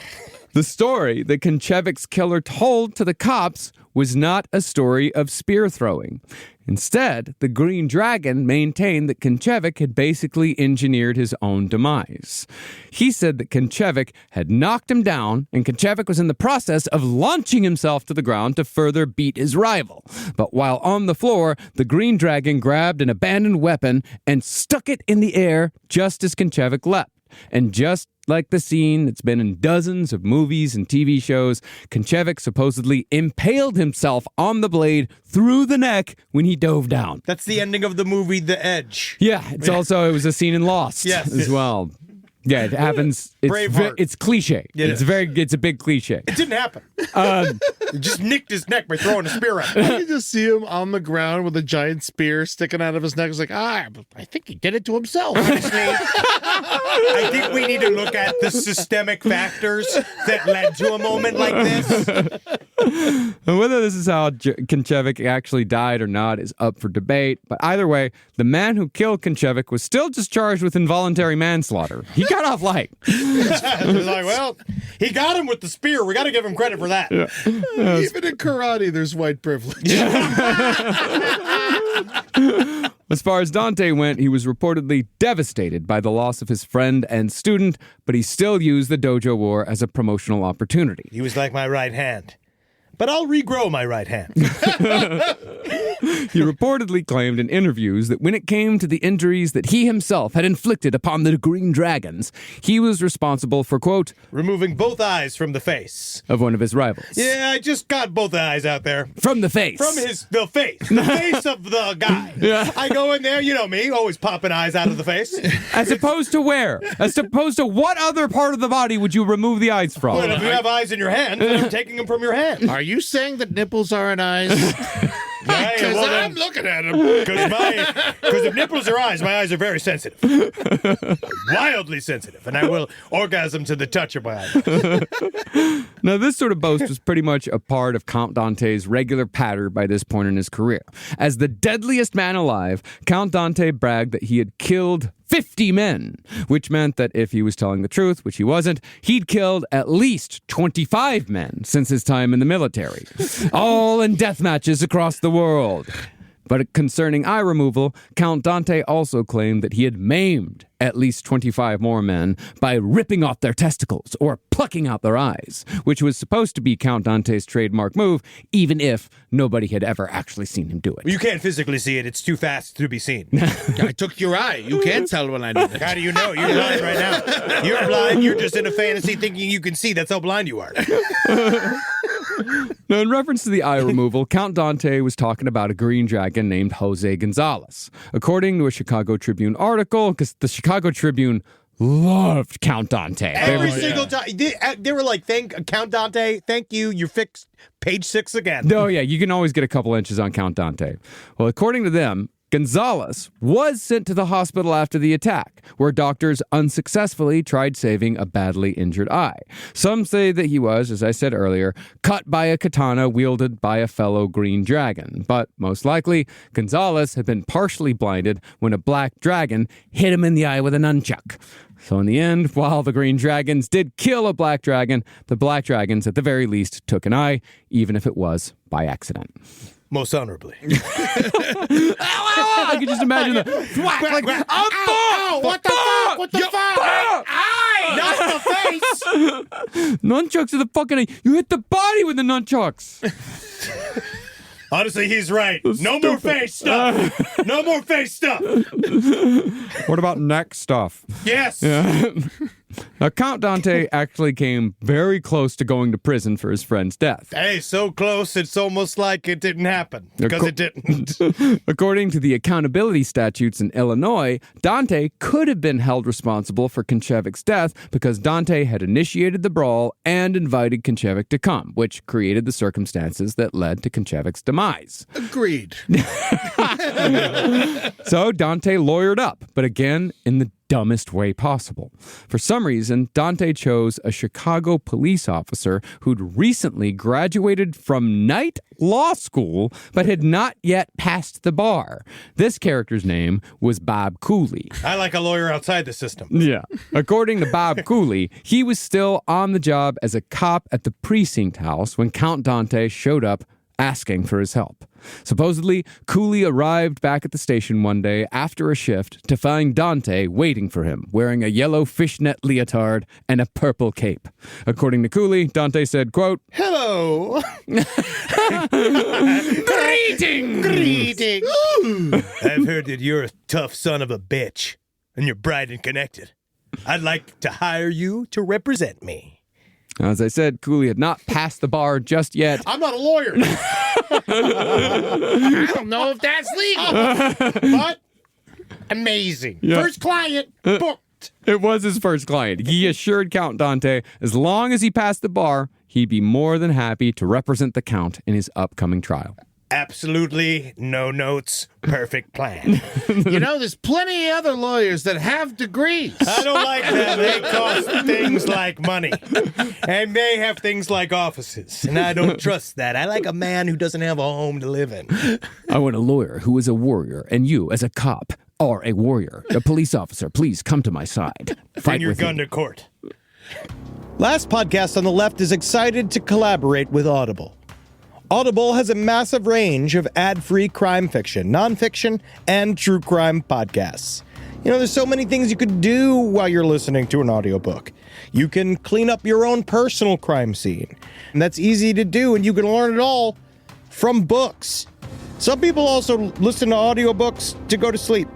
the story that Konchevik's killer told to the cops was not a story of spear throwing. Instead, the Green Dragon maintained that Konchevik had basically engineered his own demise. He said that Konchevik had knocked him down, and Konchevik was in the process of launching himself to the ground to further beat his rival. But while on the floor, the Green Dragon grabbed an abandoned weapon and stuck it in the air just as Konchevik leapt. And just like the scene that's been in dozens of movies and TV shows, Konchevik supposedly impaled himself on the blade through the neck when he dove down. That's the ending of the movie The Edge. Yeah, it was a scene in Lost as well. Yeah, it happens. It's cliche. It's a big cliche. It didn't happen. He just nicked his neck by throwing a spear at him. I can just see him on the ground with a giant spear sticking out of his neck. It's like, I think he did it to himself. Honestly, I think we need to look at the systemic factors that led to a moment like this. And whether this is how Konchevik actually died or not is up for debate. But either way, the man who killed Konchevik was still just charged with involuntary manslaughter. He got off light. It's like, well, he got him with the spear. We got to give him credit for that. Yeah. Even in karate, there's white privilege. As far as Dante went, he was reportedly devastated by the loss of his friend and student, but he still used the Dojo War as a promotional opportunity. He was like my right hand. But I'll regrow my right hand. He reportedly claimed in interviews that when it came to the injuries that he himself had inflicted upon the Green Dragons, he was responsible for, quote, removing both eyes from the face of one of his rivals. Yeah, I just got both eyes out there. From the face. From the face. The face of the guy. Yeah. I go in there, you know me, always popping eyes out of the face. As opposed to where? As opposed to what other part of the body would you remove the eyes from? Well, if you have eyes in your hand, then I'm taking them from your hand. Are you saying that nipples aren't eyes? Because I'm looking at them. Because if nipples are eyes, my eyes are very sensitive. Wildly sensitive. And I will orgasm to the touch of my eyes. Now, this sort of boast was pretty much a part of Count Dante's regular patter by this point in his career. As the deadliest man alive, Count Dante bragged that he had killed 50 men, which meant that if he was telling the truth, which he wasn't, he'd killed at least 25 men since his time in the military, all in death matches across the world. But concerning eye removal, Count Dante also claimed that he had maimed at least 25 more men by ripping off their testicles or plucking out their eyes, which was supposed to be Count Dante's trademark move, even if nobody had ever actually seen him do it. You can't physically see it. It's too fast to be seen. I took your eye. You can't tell when I did it. How do you know? You're blind right now. You're blind. You're just in a fantasy thinking you can see. That's how blind you are. Now, in reference to the eye removal, Count Dante was talking about a green dragon named Jose Gonzalez. According to a Chicago Tribune article, because the Chicago Tribune loved Count Dante. Every single time. They were like, Count Dante, thank you. You fixed page 6 again. Oh, yeah, you can always get a couple inches on Count Dante. Well, according to them, Gonzalez was sent to the hospital after the attack, where doctors unsuccessfully tried saving a badly injured eye. Some say that he was, as I said earlier, cut by a katana wielded by a fellow green dragon. But most likely, Gonzalez had been partially blinded when a black dragon hit him in the eye with a nunchuck. So in the end, while the green dragons did kill a black dragon, the black dragons at the very least took an eye, even if it was by accident. Most honorably. I can just imagine the thwack, like, What the fuck? What the fuck? My eye! Not the face! Nunchucks are the fucking... You hit the body with the nunchucks! Honestly, he's right. No more face stuff. No more face stuff. What about neck stuff? Yes. Yeah. Now, Count Dante actually came very close to going to prison for his friend's death. Hey, so close, it's almost like it didn't happen. Because it didn't. According to the accountability statutes in Illinois, Dante could have been held responsible for Konchevic's death because Dante had initiated the brawl and invited Konchevic to come, which created the circumstances that led to Konchevic's demise. Agreed. So Dante lawyered up, but again, in the dumbest way possible. For some reason, Dante chose a Chicago police officer who'd recently graduated from night law school, but had not yet passed the bar. This character's name was Bob Cooley. I like a lawyer outside the system. Yeah. According to Bob Cooley, he was still on the job as a cop at the precinct house when Count Dante showed up asking for his help. Supposedly, Cooley arrived back at the station one day after a shift to find Dante waiting for him, wearing a yellow fishnet leotard and a purple cape. According to Cooley, Dante said, quote, Hello. Greetings! Greetings. I've heard that you're a tough son of a bitch, and you're bright and connected. I'd like to hire you to represent me. As I said, Cooley had not passed the bar just yet. I'm not a lawyer. I don't know if that's legal. But amazing. Yeah. First client booked. It was his first client. He assured Count Dante as long as he passed the bar, he'd be more than happy to represent the Count in his upcoming trial. Absolutely no notes, perfect plan. You know, there's plenty of other lawyers that have degrees. I don't like them. They cost things like money. And they have things like offices. And I don't trust that. I like a man who doesn't have a home to live in. I want a lawyer who is a warrior, and you, as a cop, are a warrior. A police officer, please come to my side. Bring your gun to court. Last Podcast on the Left is excited to collaborate with Audible. Audible has a massive range of ad-free crime fiction, nonfiction, and true crime podcasts. You know, there's so many things you could do while you're listening to an audiobook. You can clean up your own personal crime scene. And that's easy to do, and you can learn it all from books. Some people also listen to audiobooks to go to sleep.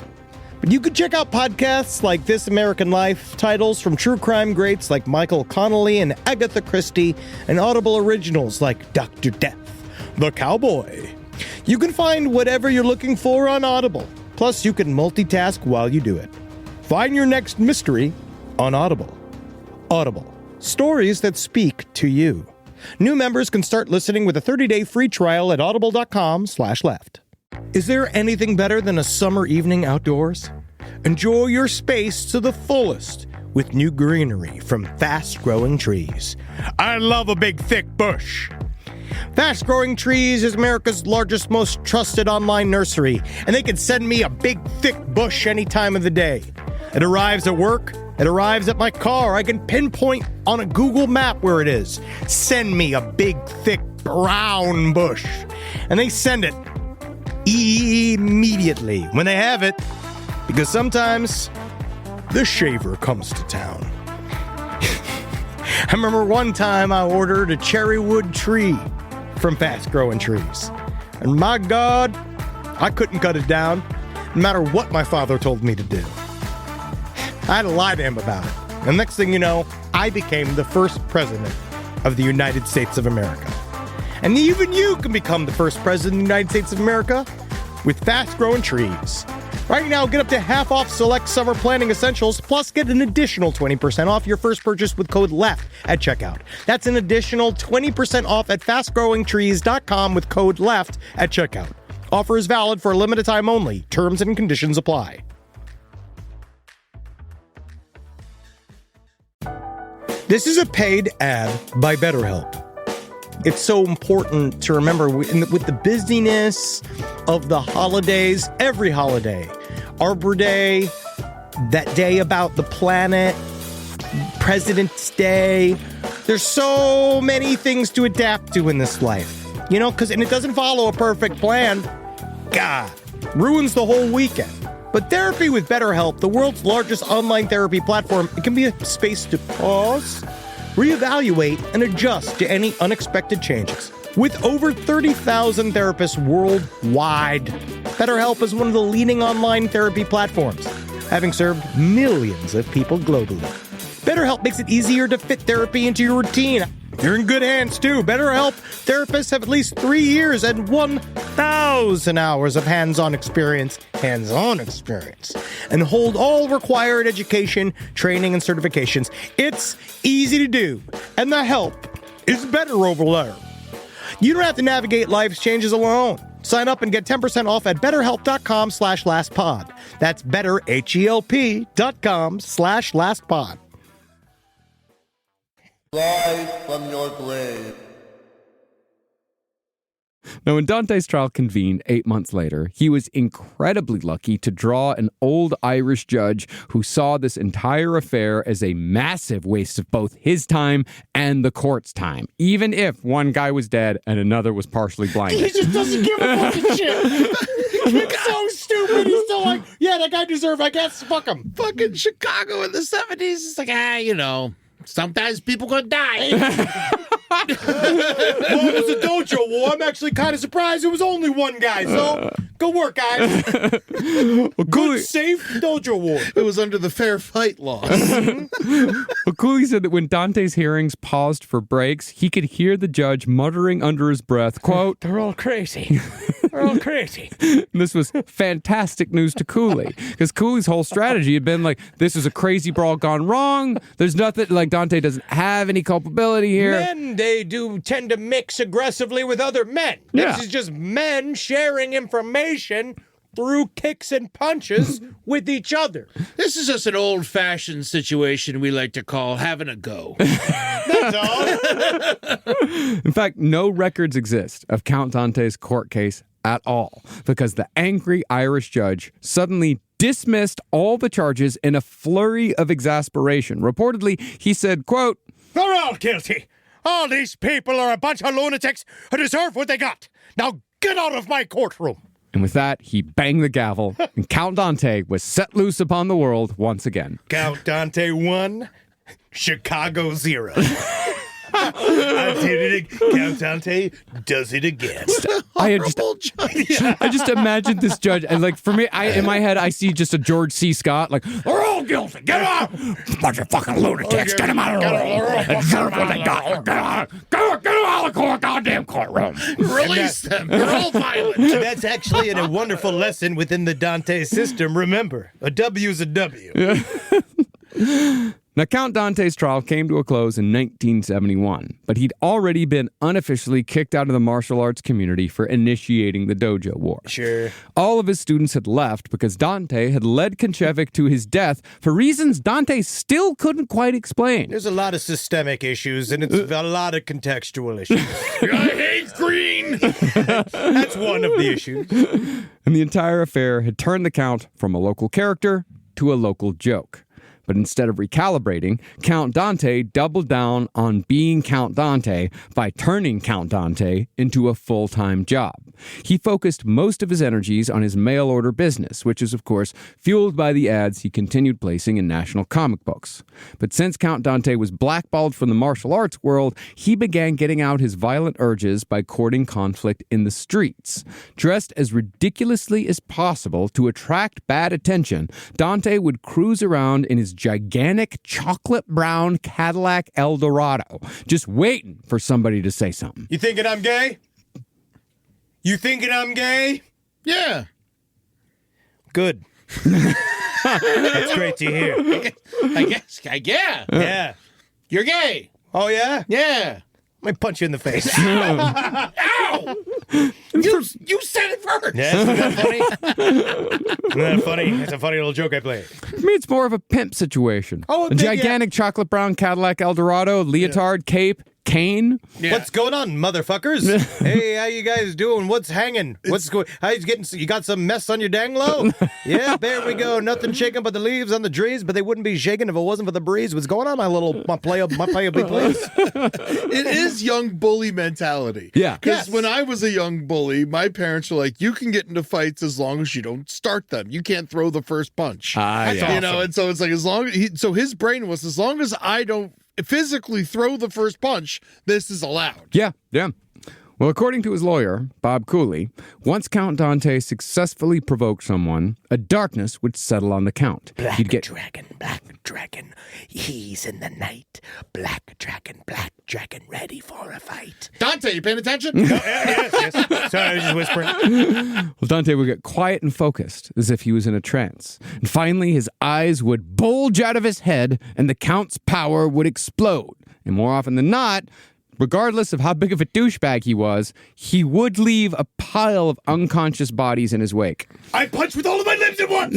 But you could check out podcasts like This American Life, titles from true crime greats like Michael Connelly and Agatha Christie, and Audible originals like Dr. Death, The Cowboy. You can find whatever you're looking for on Audible. Plus, you can multitask while you do it. Find your next mystery on Audible. Audible. Stories that speak to you. New members can start listening with a 30-day free trial at audible.com/left. Is there anything better than a summer evening outdoors? Enjoy your space to the fullest with new greenery from Fast Growing Trees. I love a big, thick bush. Fast Growing Trees is America's largest, most trusted online nursery, and they can send me a big, thick bush any time of the day. It arrives at work. It arrives at my car. I can pinpoint on a Google map where it is. Send me a big, thick, brown bush. And they send it immediately when they have it, because sometimes the shaver comes to town. I remember one time I ordered a cherry wood tree from Fast Growing Trees. And my God, I couldn't cut it down, no matter what my father told me to do. I had to lie to him about it. And next thing you know, I became the first president of the United States of America. And even you can become the first president of the United States of America with Fast Growing Trees. Right now, get up to half off select summer planting essentials, plus get an additional 20% off your first purchase with code LEFT at checkout. That's an additional 20% off at fastgrowingtrees.com with code LEFT at checkout. Offer is valid for a limited time only. Terms and conditions apply. This is a paid ad by BetterHelp. It's so important to remember with the busyness of the holidays, every holiday, Arbor Day, that day about the planet, President's Day. There's so many things to adapt to in this life, and it doesn't follow a perfect plan. God, ruins the whole weekend. But therapy with BetterHelp, the world's largest online therapy platform, it can be a space to pause, reevaluate, and adjust to any unexpected changes. With over 30,000 therapists worldwide, BetterHelp is one of the leading online therapy platforms, having served millions of people globally. BetterHelp makes it easier to fit therapy into your routine. You're in good hands, too. BetterHelp therapists have at least 3 years and 1,000 hours of hands-on experience, and hold all required education, training, and certifications. It's easy to do, and the help is better over there. You don't have to navigate life's changes alone. Sign up and get 10% off at betterhelp.com/lastpod. That's betterhelp.com/lastpod. Rise from your grave. Now, when Dante's trial convened 8 months later, he was incredibly lucky to draw an old Irish judge who saw this entire affair as a massive waste of both his time and the court's time, even if one guy was dead and another was partially blinded. He just doesn't give a fucking shit. He's so stupid. He's still like, yeah, that guy deserved, I guess. Fuck him. Fucking Chicago in the 70s. It's like, sometimes people gonna die. Well, it was a Dojo War. I'm actually kind of surprised it was only one guy. So, good work, guys. Good, safe Dojo War. It was under the fair fight laws. Well, Cooley said that when Dante's hearings paused for breaks, he could hear the judge muttering under his breath, quote, "They're all crazy. They're all crazy." And this was fantastic news to Cooley, because Cooley's whole strategy had been like, this is a crazy brawl gone wrong. There's nothing, like Dante doesn't have any culpability here. Men, they do tend to mix aggressively with other men. Yeah. This is just men sharing information through kicks and punches with each other. This is just an old-fashioned situation we like to call having a go. That's all. In fact, no records exist of Count Dante's court case at all, because the angry Irish judge suddenly dismissed all the charges in a flurry of exasperation. Reportedly, he said, quote, "They're all guilty. All these people are a bunch of lunatics who deserve what they got. Now get out of my courtroom." And with that, he banged the gavel, and Count Dante was set loose upon the world once again. Count Dante 1, Chicago 0. I did it. Count Dante does it again. I just imagined this judge, and like for me, in my head, I see just a George C. Scott, like, they're all guilty. Get them out, bunch of fucking lunatics. Get them out of the room. Deserve what they got. Get them out of the goddamn courtroom. Release them. They're all violent. And that's actually a wonderful lesson within the Dante system. Remember, a W's a W. Now, Count Dante's trial came to a close in 1971, but he'd already been unofficially kicked out of the martial arts community for initiating the Dojo War. Sure. All of his students had left because Dante had led Konchevik to his death for reasons Dante still couldn't quite explain. There's a lot of systemic issues, and it's a lot of contextual issues. I hate green. That's one of the issues. And the entire affair had turned the Count from a local character to a local joke. But instead of recalibrating, Count Dante doubled down on being Count Dante by turning Count Dante into a full-time job. He focused most of his energies on his mail-order business, which is, of course, fueled by the ads he continued placing in national comic books. But since Count Dante was blackballed from the martial arts world, he began getting out his violent urges by courting conflict in the streets. Dressed as ridiculously as possible to attract bad attention, Dante would cruise around in his gigantic chocolate brown Cadillac Eldorado, just waiting for somebody to say something. You thinking I'm gay? You thinking I'm gay? Yeah. Good. That's great to hear. I guess. Yeah. Yeah. You're gay. Oh, yeah? Yeah. I might punch you in the face. Ow! You said it first. Yeah, isn't that funny? Isn't that funny? It's a funny little joke I played. I mean, it's more of a pimp situation. Oh, a gigantic chocolate brown Cadillac Eldorado, leotard, cape, cane. Yeah. What's going on, motherfuckers? Hey, how you guys doing? What's hanging? What's going? How you getting? You got some mess on your dang low? Yeah, there we go. Nothing shaking but the leaves on the trees, but they wouldn't be shaking if it wasn't for the breeze. What's going on, my player, big place? It is young bully mentality. Yeah. Because when I was a young bully, my parents were like, you can get into fights as long as you don't start them. You can't throw the first punch. Yeah. You know, and so it's like, so his brain was, as long as I don't physically throw the first punch, this is allowed. Yeah. Well, according to his lawyer, Bob Cooley, once Count Dante successfully provoked someone, a darkness would settle on the Count. Black dragon, he's in the night. Black dragon, ready for a fight. Dante, you paying attention? Yes. Sorry, I was just whispering. Well, Dante would get quiet and focused, as if he was in a trance. And finally, his eyes would bulge out of his head, and the Count's power would explode. And more often than not, regardless of how big of a douchebag he was, he would leave a pile of unconscious bodies in his wake. I punch with all of my limbs at once!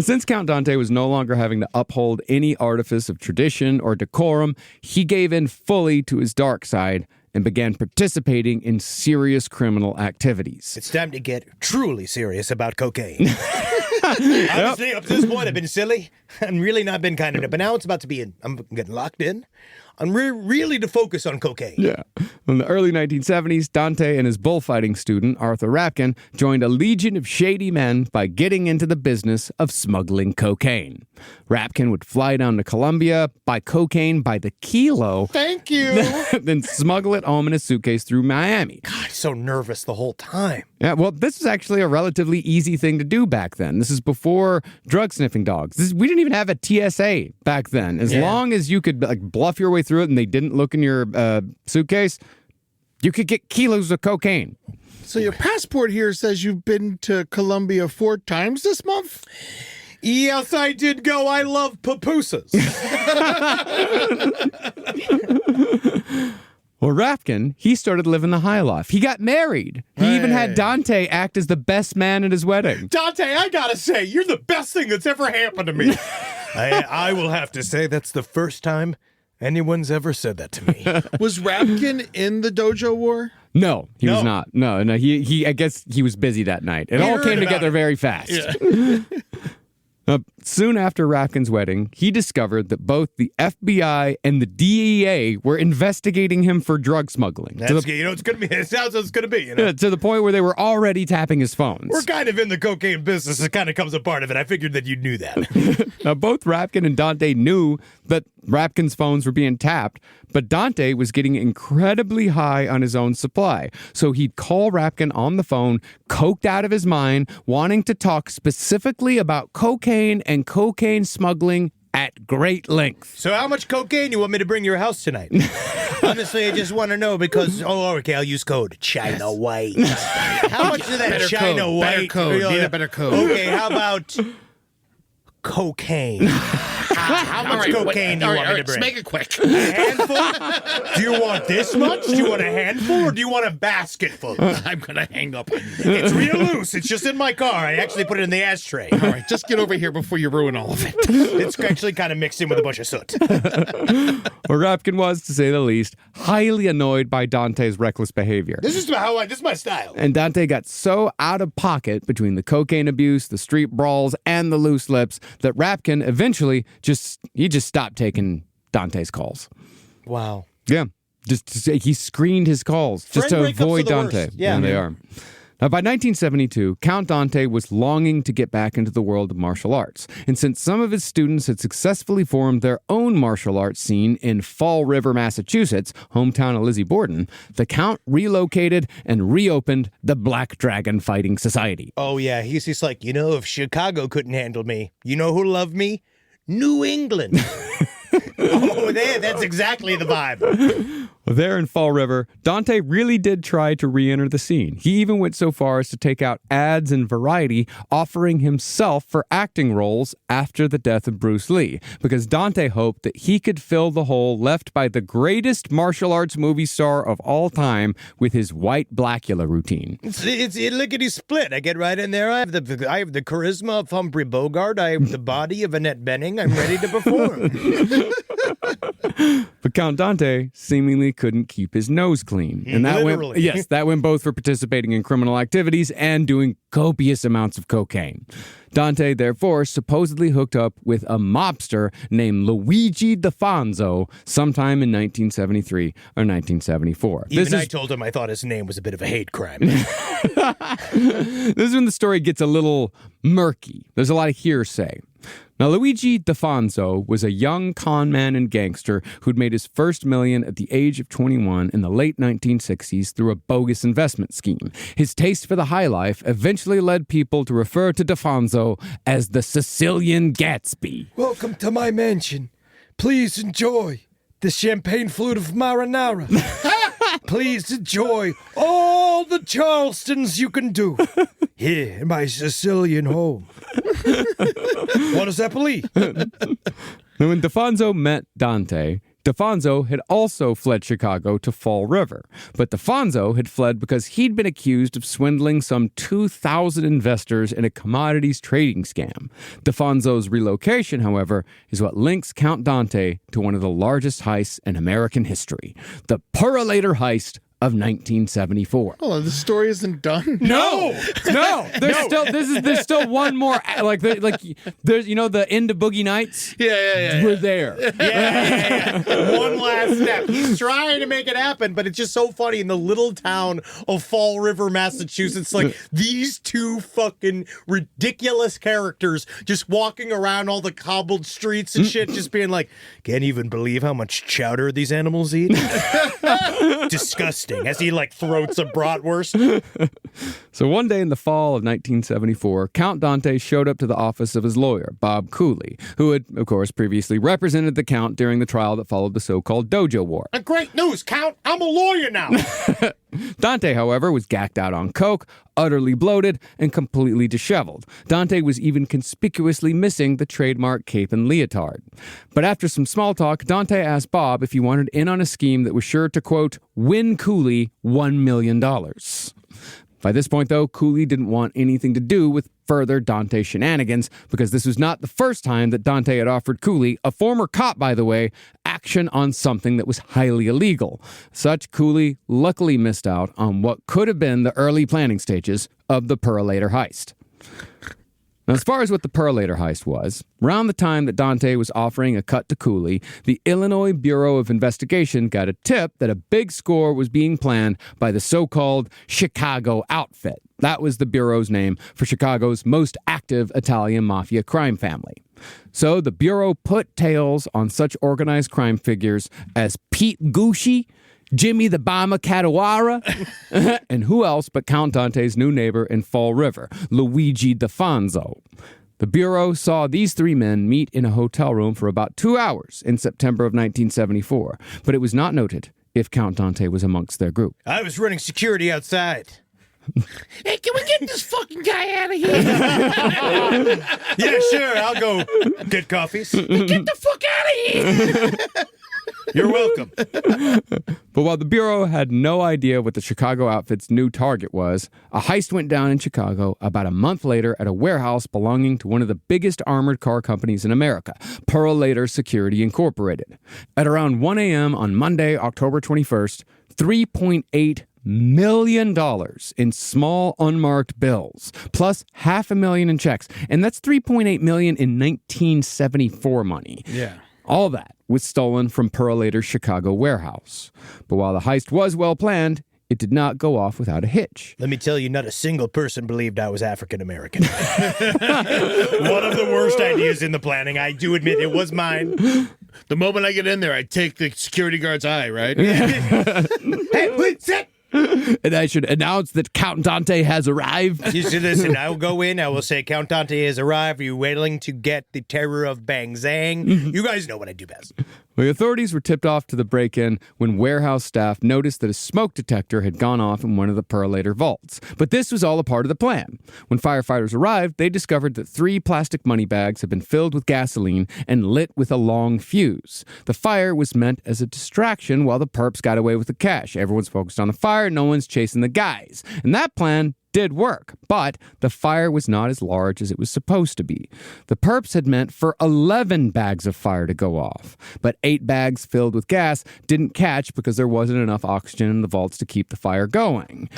Since Count Dante was no longer having to uphold any artifice of tradition or decorum, he gave in fully to his dark side and began participating in serious criminal activities. It's time to get truly serious about cocaine. Honestly, up to this point, I've been silly and really not been kind enough. But now it's about to be I'm getting locked in. I'm really to focus on cocaine. Yeah. In the early 1970s, Dante and his bullfighting student, Arthur Rapkin, joined a legion of shady men by getting into the business of smuggling cocaine. Rapkin would fly down to Colombia, buy cocaine by the kilo. Thank you. Then smuggle it home in a suitcase through Miami. God, so nervous the whole time. Yeah, well, this was actually a relatively easy thing to do back then. This is before drug sniffing dogs. We didn't even have a TSA back then. As long as you could bluff your way through it and they didn't look in your suitcase, you could get kilos of cocaine. So your passport here says you've been to Colombia 4 times this month? Yes, I did go. I love pupusas. Well, Rapkin, he started living the high life. He got married. He even had Dante act as the best man at his wedding. Dante, I gotta say, you're the best thing that's ever happened to me. I will have to say that's the first time anyone's ever said that to me. Was Rapkin in the Dojo War? No, he was not. No, he I guess he was busy that night. It all came together very fast. Yeah. Soon after Rapkin's wedding, he discovered that both the FBI and the DEA were investigating him for drug smuggling. It's gonna be. It sounds like it's gonna be. You know? Yeah, to the point where they were already tapping his phones. We're kind of in the cocaine business. It kind of comes a part of it. I figured that you knew that. Now, both Rapkin and Dante knew that Rapkin's phones were being tapped, but Dante was getting incredibly high on his own supply. So he'd call Rapkin on the phone, coked out of his mind, wanting to talk specifically about cocaine and cocaine smuggling at great length. So how much cocaine you want me to bring your house tonight? Honestly, I just want to know because, okay, I'll use code China White. How much of that Better China code, White? better code, need a better code. Okay, how about cocaine? How much cocaine do you want me to bring? Let's make it quick. A handful? Do you want this much? Do you want a handful or do you want a basketful? I'm going to hang up on you. It's real loose. It's just in my car. I actually put it in the ashtray. All right, just get over here before you ruin all of it. It's actually kind of mixed in with a bunch of soot. Well, Rapkin was, to say the least, highly annoyed by Dante's reckless behavior. This is my style. And Dante got so out of pocket between the cocaine abuse, the street brawls, and the loose lips that Rapkin eventually just stopped taking Dante's calls. Wow. Yeah. He screened his calls just to avoid Dante. Yeah, they are. Now, by 1972, Count Dante was longing to get back into the world of martial arts. And since some of his students had successfully formed their own martial arts scene in Fall River, Massachusetts, hometown of Lizzie Borden, the Count relocated and reopened the Black Dragon Fighting Society. Oh, yeah. He's like, if Chicago couldn't handle me, you know who loved me? New England. That's exactly the vibe. There in Fall River, Dante really did try to re-enter the scene. He even went so far as to take out ads in Variety offering himself for acting roles after the death of Bruce Lee, because Dante hoped that he could fill the hole left by the greatest martial arts movie star of all time with his white Blackula routine. It's lickety split. I get right in there. I have the charisma of Humphrey Bogart. I have the body of Annette Bening. I'm ready to perform. But Count Dante seemingly couldn't keep his nose clean. And that Literally. that went both for participating in criminal activities and doing copious amounts of cocaine. Dante, therefore, supposedly hooked up with a mobster named Luigi D'Afonso sometime in 1973 or 1974. I told him I thought his name was a bit of a hate crime. This is when the story gets a little murky. There's a lot of hearsay. Now, Luigi D'Afonso was a young con man and gangster who'd made his first million at the age of 21 in the late 1960s through a bogus investment scheme. His taste for the high life eventually led people to refer to D'Afonso as the Sicilian Gatsby. Welcome to my mansion. Please enjoy the champagne flute of marinara. Please enjoy all the Charlestons you can do here in my Sicilian home. What does that believe? Now, when D'Afonso met Dante, D'Afonso had also fled Chicago to Fall River. But D'Afonso had fled because he'd been accused of swindling some 2,000 investors in a commodities trading scam. D'Afonso's relocation, however, is what links Count Dante to one of the largest heists in American history, the Purolator heist of 1974. Oh, the story isn't done. No. There's still one more. There's the end of Boogie Nights. Yeah. We're there. Yeah. One last step. He's trying to make it happen, but it's just so funny in the little town of Fall River, Massachusetts. Like these two fucking ridiculous characters just walking around all the cobbled streets and shit, just being like, can't even believe how much chowder these animals eat. Disgusting. As he throats a bratwurst. So one day in the fall of 1974, Count Dante showed up to the office of his lawyer, Bob Cooley, who had, of course, previously represented the Count during the trial that followed the so-called Dojo War. Great news, Count. I'm a lawyer now. Dante, however, was gacked out on coke, utterly bloated, and completely disheveled. Dante was even conspicuously missing the trademark cape and leotard. But after some small talk, Dante asked Bob if he wanted in on a scheme that was sure to, quote, win Cooley $1 million. By this point, though, Cooley didn't want anything to do with further Dante shenanigans, because this was not the first time that Dante had offered Cooley, a former cop, by the way, action on something that was highly illegal. Such Cooley luckily missed out on what could have been the early planning stages of the Purolator heist. Now, as far as what the Purolator heist was, around the time that Dante was offering a cut to Cooley, the Illinois Bureau of Investigation got a tip that a big score was being planned by the so-called Chicago outfit. That was the Bureau's name for Chicago's most active Italian mafia crime family. So the Bureau put tails on such organized crime figures as Pete Gucci, Jimmy the Bomber Catawara, and who else but Count Dante's new neighbor in Fall River, Luigi D'Afonso. The Bureau saw these three men meet in a hotel room for about 2 hours in September of 1974, but it was not noted if Count Dante was amongst their group. I was running security outside. Hey, can we get this fucking guy out of here? Yeah, sure. I'll go get coffees. Get the fuck out of here! You're welcome. But while the Bureau had no idea what the Chicago outfit's new target was, a heist went down in Chicago about a month later at a warehouse belonging to one of the biggest armored car companies in America, Purolator Security Incorporated. At around 1 a.m. on Monday, October 21st, $3.8 million in small unmarked bills, plus $500,000 in checks. And that's $3.8 million in 1974 money. Yeah. All that was stolen from Purolator's Chicago warehouse. But while the heist was well planned, it did not go off without a hitch. Let me tell you, not a single person believed I was African American. One of the worst ideas in the planning. I do admit it was mine. The moment I get in there, I take the security guard's eye, right? Hey, wait, sit! And I should announce that Count Dante has arrived. You should listen. I will go in. I will say, Count Dante has arrived. Are you waiting to get the terror of Bang Zang? You guys know what I do best. The authorities were tipped off to the break-in when warehouse staff noticed that a smoke detector had gone off in one of the Perlator vaults. But this was all a part of the plan. When firefighters arrived, they discovered that 3 plastic money bags had been filled with gasoline and lit with a long fuse. The fire was meant as a distraction while the perps got away with the cash. Everyone's focused on the fire, no one's chasing the guys. And that plan did work, but the fire was not as large as it was supposed to be. The perps had meant for 11 bags of fire to go off, but 8 bags filled with gas didn't catch because there wasn't enough oxygen in the vaults to keep the fire going.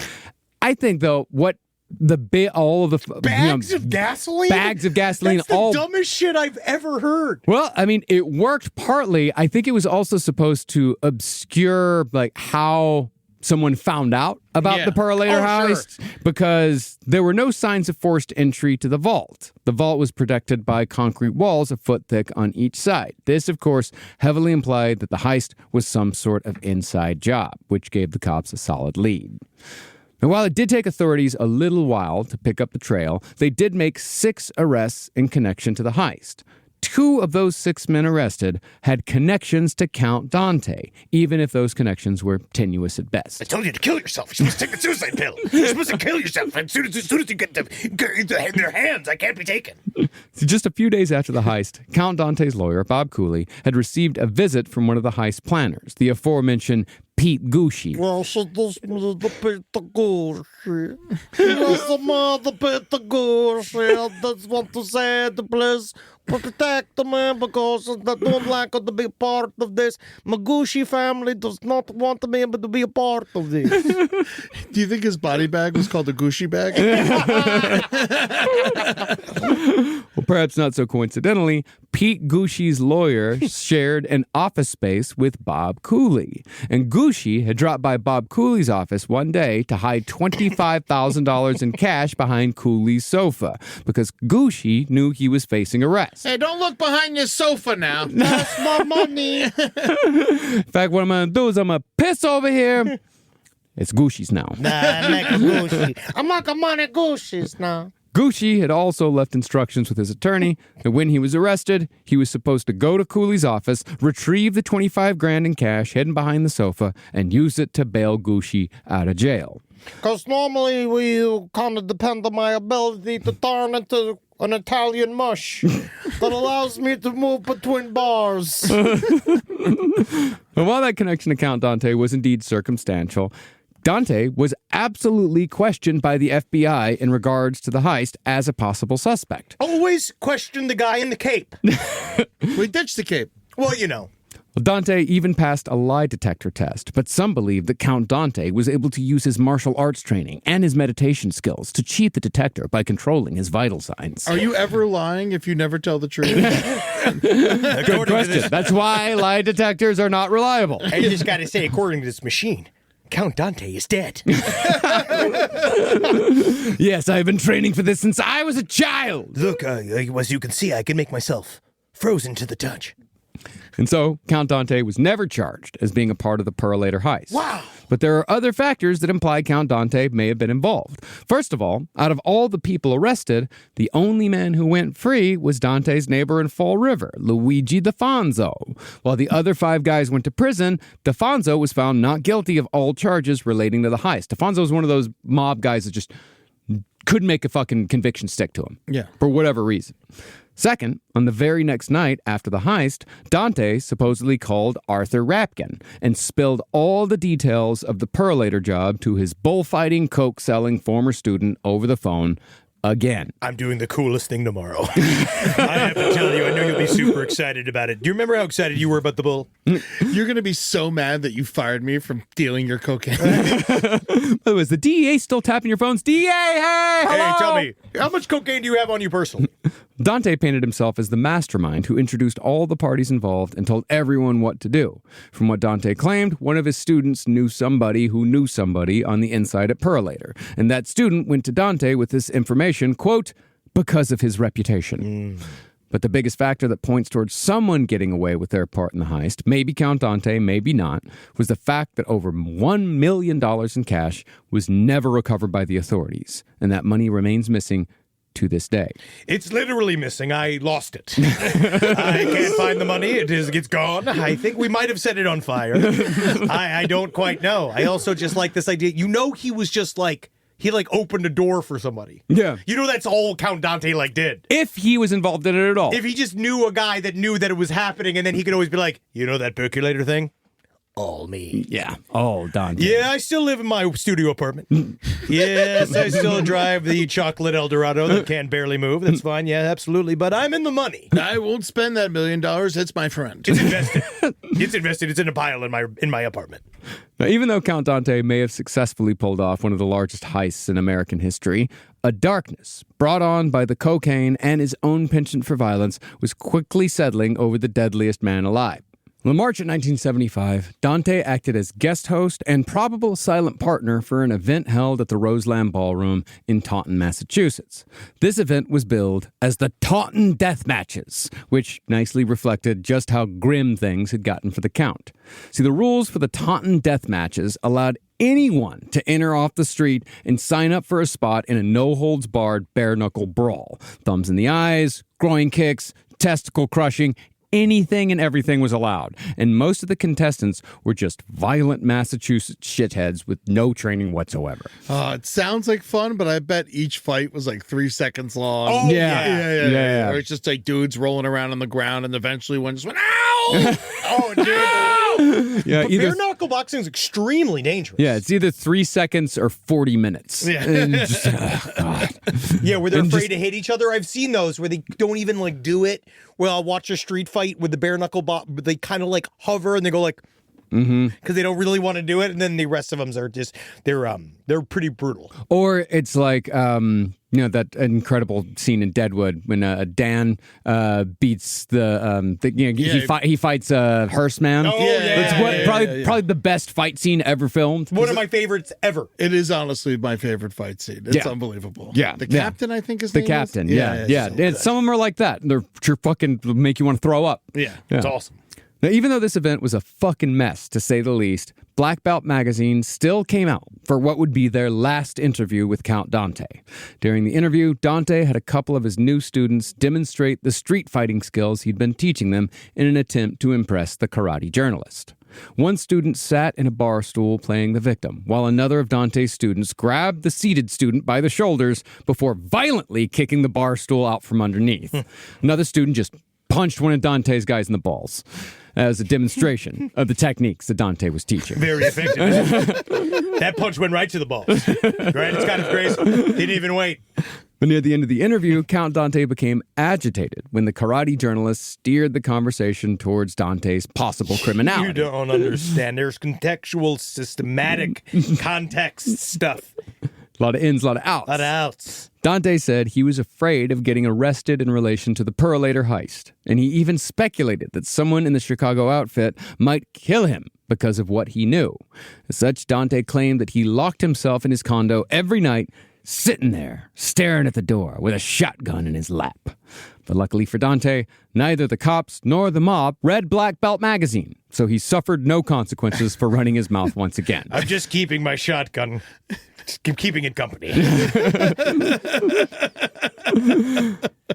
I think, though, all of the Bags of gasoline? Bags of gasoline. That's the dumbest shit I've ever heard. Well, I mean, it worked partly. I think it was also supposed to obscure how someone found out about the Perlator heist because there were no signs of forced entry to the vault. The vault was protected by concrete walls a foot thick on each side. This, of course, heavily implied that the heist was some sort of inside job, which gave the cops a solid lead. And while it did take authorities a little while to pick up the trail, they did make 6 arrests in connection to the heist. 2 of those 6 men arrested had connections to Count Dante, even if those connections were tenuous at best. I told you to kill yourself. You're supposed to take a suicide pill. You're supposed to kill yourself. As soon as you get their hands, I can't be taken. Just a few days after the heist, Count Dante's lawyer, Bob Cooley, had received a visit from one of the heist planners, the aforementioned Pete Gucci. Well, she does the Pete Gucci. Yes, the Pete Gucci. I just want to say the please protect the man because I don't like to be part of this. My Gucci family does not want me to be a part of this. Do you think his body bag was called a Gucci bag? Well, perhaps not so coincidentally, Pete Gucci's lawyer shared an office space with Bob Cooley. And Gucci had dropped by Bob Cooley's office one day to hide $25,000 in cash behind Cooley's sofa because Gucci knew he was facing arrest. Hey, don't look behind your sofa now. That's my money. In fact, what I'm going to do is I'm going to piss over here. It's Gucci's now. Nah, I'm like a Gucci. I'm like a money Gucci's now. Gucci had also left instructions with his attorney that when he was arrested, he was supposed to go to Cooley's office, retrieve the $25,000 in cash hidden behind the sofa, and use it to bail Gucci out of jail. Because normally we kind of depend on my ability to turn into an Italian mush that allows me to move between bars. And while that connection to Count Dante was indeed circumstantial, Dante was absolutely questioned by the FBI in regards to the heist as a possible suspect. Always question the guy in the cape. We ditched the cape. Well, you know. Well, Dante even passed a lie detector test, but some believe that Count Dante was able to use his martial arts training and his meditation skills to cheat the detector by controlling his vital signs. Are you ever lying if you never tell the truth? Good question. That's why lie detectors are not reliable. I just got to say, according to this machine, Count Dante is dead. Yes, I've been training for this since I was a child. Look, as you can see, I can make myself frozen to the touch. And so, Count Dante was never charged as being a part of the Perlator heist. Wow. But there are other factors that imply Count Dante may have been involved. First of all, out of all the people arrested, the only man who went free was Dante's neighbor in Fall River, Luigi D'Afonso. While the other 5 guys went to prison, D'Afonso was found not guilty of all charges relating to the heist. D'Afonso was one of those mob guys that just couldn't make a fucking conviction stick to him. Yeah. For whatever reason. Second, on the very next night after the heist, Dante supposedly called Arthur Rapkin and spilled all the details of the Perlator job to his bullfighting, coke-selling former student over the phone again. I'm doing the coolest thing tomorrow. I have to tell you, I know you'll be super excited about it. Do you remember how excited you were about the bull? You're going to be so mad that you fired me from dealing your cocaine. Oh, is the DEA still tapping your phones? DEA, hey, hello? Hey, tell me, how much cocaine do you have on you personally? Dante painted himself as the mastermind who introduced all the parties involved and told everyone what to do. From what Dante claimed, one of his students knew somebody who knew somebody on the inside at Perlator, and that student went to Dante with this information, quote, because of his reputation. But the biggest factor that points towards someone getting away with their part in the heist, maybe Count Dante, maybe not, was the fact that over $1 million in cash was never recovered by the authorities, and that money remains missing to this day. It's literally missing. I lost it. I can't find the money. It's gone. I think we might have set it on fire. I don't quite know. I also just like this idea. He was just like, he opened a door for somebody. Yeah. That's all Count Dante did. If he was involved in it at all. If he just knew a guy that knew that it was happening, and then he could always be like, that percolator thing? All me. Yeah. Oh, Dante. Yeah, I still live in my studio apartment. Yes, I still drive the chocolate Eldorado that can barely move. That's fine. Yeah, absolutely. But I'm in the money. I won't spend that $1 million. It's my friend. It's invested. It's invested. It's in a pile in my apartment. Now, even though Count Dante may have successfully pulled off one of the largest heists in American history, a darkness brought on by the cocaine and his own penchant for violence was quickly settling over the deadliest man alive. In March of 1975, Dante acted as guest host and probable silent partner for an event held at the Roseland Ballroom in Taunton, Massachusetts. This event was billed as the Taunton Death Matches, which nicely reflected just how grim things had gotten for the Count. See, the rules for the Taunton Death Matches allowed anyone to enter off the street and sign up for a spot in a no-holds-barred bare-knuckle brawl. Thumbs in the eyes, groin kicks, testicle crushing, anything and everything was allowed, and most of the contestants were just violent Massachusetts shitheads with no training whatsoever. It sounds like fun, but I bet each fight was 3 seconds long. Oh, yeah. Or it's just dudes rolling around on the ground, and eventually one just went, ow! Oh, dude. Yeah, bare knuckle boxing is extremely dangerous. Yeah, it's either 3 seconds or 40 minutes. Yeah. And just, God. Yeah, where they're afraid to hit each other. I've seen those where they don't even do it. Well, I'll watch a street fight with the bare knuckle but they kind of hover and they go because they don't really want to do it, and then the rest of them are just they're pretty brutal. Or it's that incredible scene in Deadwood when Dan beats he fights Hearst Man. Oh yeah, probably the best fight scene ever filmed. One of my favorites ever. It is honestly my favorite fight scene. It's unbelievable. Yeah, the captain, I think, is the captain. Yeah. And some of them are like that. They're fucking make you want to throw up. Yeah, it's awesome. Now, even though this event was a fucking mess, to say the least, Black Belt magazine still came out for what would be their last interview with Count Dante. During the interview, Dante had a couple of his new students demonstrate the street fighting skills he'd been teaching them in an attempt to impress the karate journalist. One student sat in a bar stool playing the victim, while another of Dante's students grabbed the seated student by the shoulders before violently kicking the bar stool out from underneath. Another student just punched one of Dante's guys in the balls as a demonstration of the techniques that Dante was teaching. Very effective. That punch went right to the balls. Right? It's kind of grace. Didn't even wait. But near the end of the interview, Count Dante became agitated when the karate journalist steered the conversation towards Dante's possible criminality. You don't understand. There's contextual, systematic context stuff. A lot of ins, a lot of outs. A lot of outs. Dante said he was afraid of getting arrested in relation to the Perlator heist, and he even speculated that someone in the Chicago outfit might kill him because of what he knew. As such, Dante claimed that he locked himself in his condo every night, sitting there, staring at the door with a shotgun in his lap. But luckily for Dante, neither the cops nor the mob read Black Belt magazine, so he suffered no consequences for running his mouth once again. I'm just keeping my shotgun. Just keeping it company.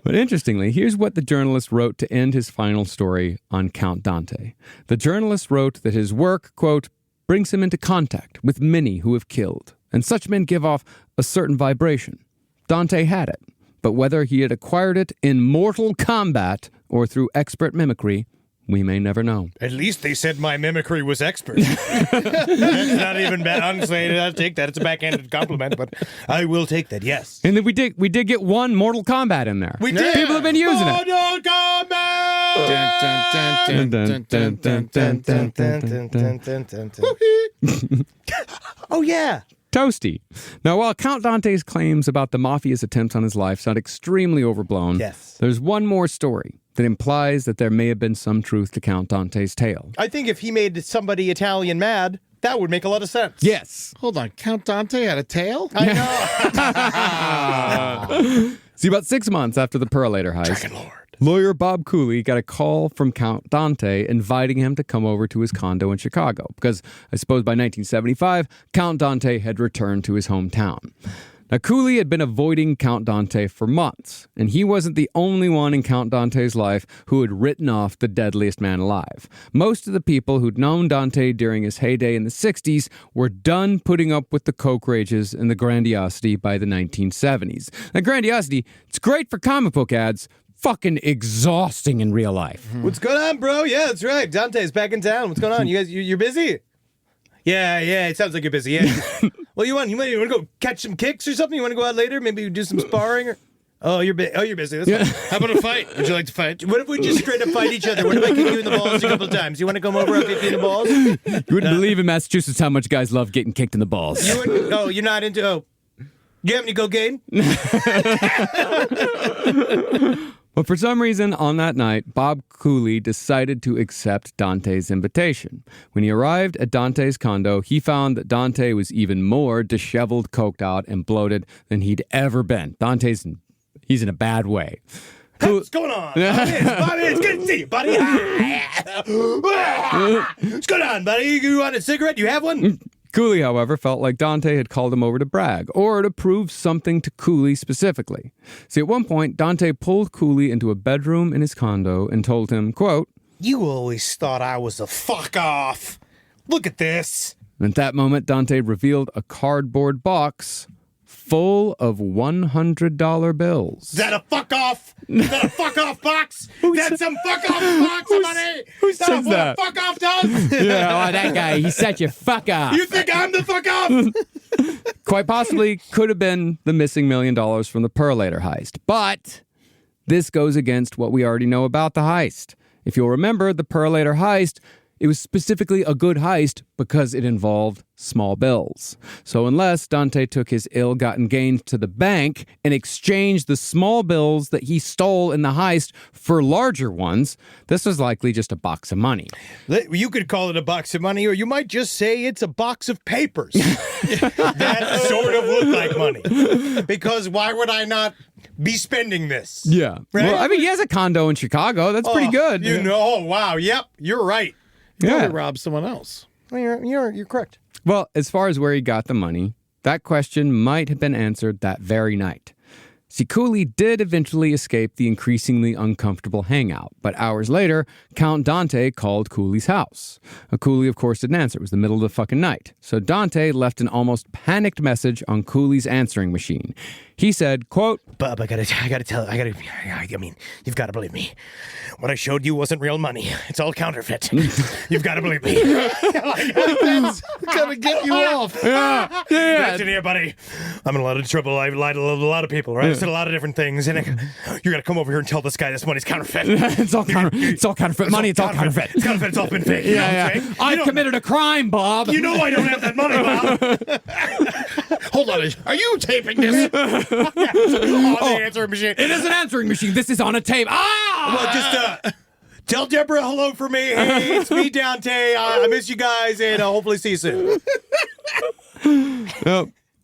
But interestingly, here's what the journalist wrote to end his final story on Count Dante. The journalist wrote that his work, quote, brings him into contact with many who have killed, and such men give off a certain vibration. Dante had it, but whether he had acquired it in mortal combat or through expert mimicry, we may never know. At least they said my mimicry was expert. That's not even bad. Honestly, I'll take that. It's a backhanded compliment, but I will take that, yes. And then we did get one Mortal Kombat in there. We did. People have been using it. Mortal Kombat! Oh, yeah. Toasty. Now, while Count Dante's claims about the mafia's attempts on his life sound extremely overblown, yes, there's one more story that implies that there may have been some truth to Count Dante's tale. I think if he made somebody Italian mad, that would make a lot of sense. Yes. Hold on, Count Dante had a tail? I know. See, about 6 months after the Perlator heist, Dragon Lord. Lawyer Bob Cooley got a call from Count Dante inviting him to come over to his condo in Chicago because I suppose by 1975, Count Dante had returned to his hometown. Now, Cooley had been avoiding Count Dante for months, and he wasn't the only one in Count Dante's life who had written off the deadliest man alive. Most of the people who'd known Dante during his heyday in the 60s were done putting up with the coke rages and the grandiosity by the 1970s. Now, grandiosity, it's great for comic book ads, fucking exhausting in real life. What's going on, bro? Yeah, that's right. Dante's back in town. What's going on? You guys, you're busy? Yeah, it sounds like you're busy. Yeah. Well, you want to go catch some kicks or something? You want to go out later? Maybe do some sparring? Or... Oh, you're busy. That's fine. How about a fight? Would you like to fight? What if we just straight up fight each other? What if I kick you in the balls a couple of times? You want to come over? I'll kick you in the balls. You wouldn't believe in Massachusetts how much guys love getting kicked in the balls. You're not into... Oh, you have any cocaine? But for some reason, on that night, Bob Cooley decided to accept Dante's invitation. When he arrived at Dante's condo, he found that Dante was even more disheveled, coked out, and bloated than he'd ever been. He's in a bad way. What's going on? Bobby, it's good to see you, buddy. What's going on, buddy? You want a cigarette? You have one? Cooley, however, felt like Dante had called him over to brag, or to prove something to Cooley specifically. See, at one point, Dante pulled Cooley into a bedroom in his condo and told him, quote, "You always thought I was a fuck off. Look at this." And at that moment, Dante revealed a cardboard box full of $100 bills. Is that a fuck off? Is that a fuck off box? That's some fuck off box, money. Who says that? What a fuck off does? Yeah, that guy, he said you fuck off. You think I'm the fuck off? Quite possibly could have been the missing $1 million from the Perlator heist. But this goes against what we already know about the heist. If you'll remember, the Perlator heist, it was specifically a good heist because it involved small bills. So unless Dante took his ill-gotten gains to the bank and exchanged the small bills that he stole in the heist for larger ones, this was likely just a box of money. You could call it a box of money, or you might just say it's a box of papers. That sort of look like money. Because why would I not be spending this? Yeah. Right? Well, I mean, he has a condo in Chicago. That's pretty good. Wow. Yep, you're right. Probably rob someone else. Well, you're correct. Well, as far as where he got the money, that question might have been answered that very night. See, Cooley did eventually escape the increasingly uncomfortable hangout, but hours later, Count Dante called Cooley's house. Cooley, of course, didn't answer. It was the middle of the fucking night. So Dante left an almost panicked message on Cooley's answering machine. He said, quote, "Bub, I mean, you've got to believe me. What I showed you wasn't real money. It's all counterfeit. You've got to believe me." That's gonna get you off. Yeah. Listen here, buddy. I'm in a lot of trouble. I've lied to a lot of people, right? I've said a lot of different things. And you got to come over here and tell this guy this money's counterfeit. It's all counterfeit money. It's all counterfeit. It's counterfeit. It's all been fake. I committed a crime, Bob. You know I don't have that money, Bob. Hold on. Are you taping this? The answering machine. It is an answering machine. This is on a tape. Well, just tell Deborah hello for me. Hey, it's me, Dante. I miss you guys, and hopefully see you soon.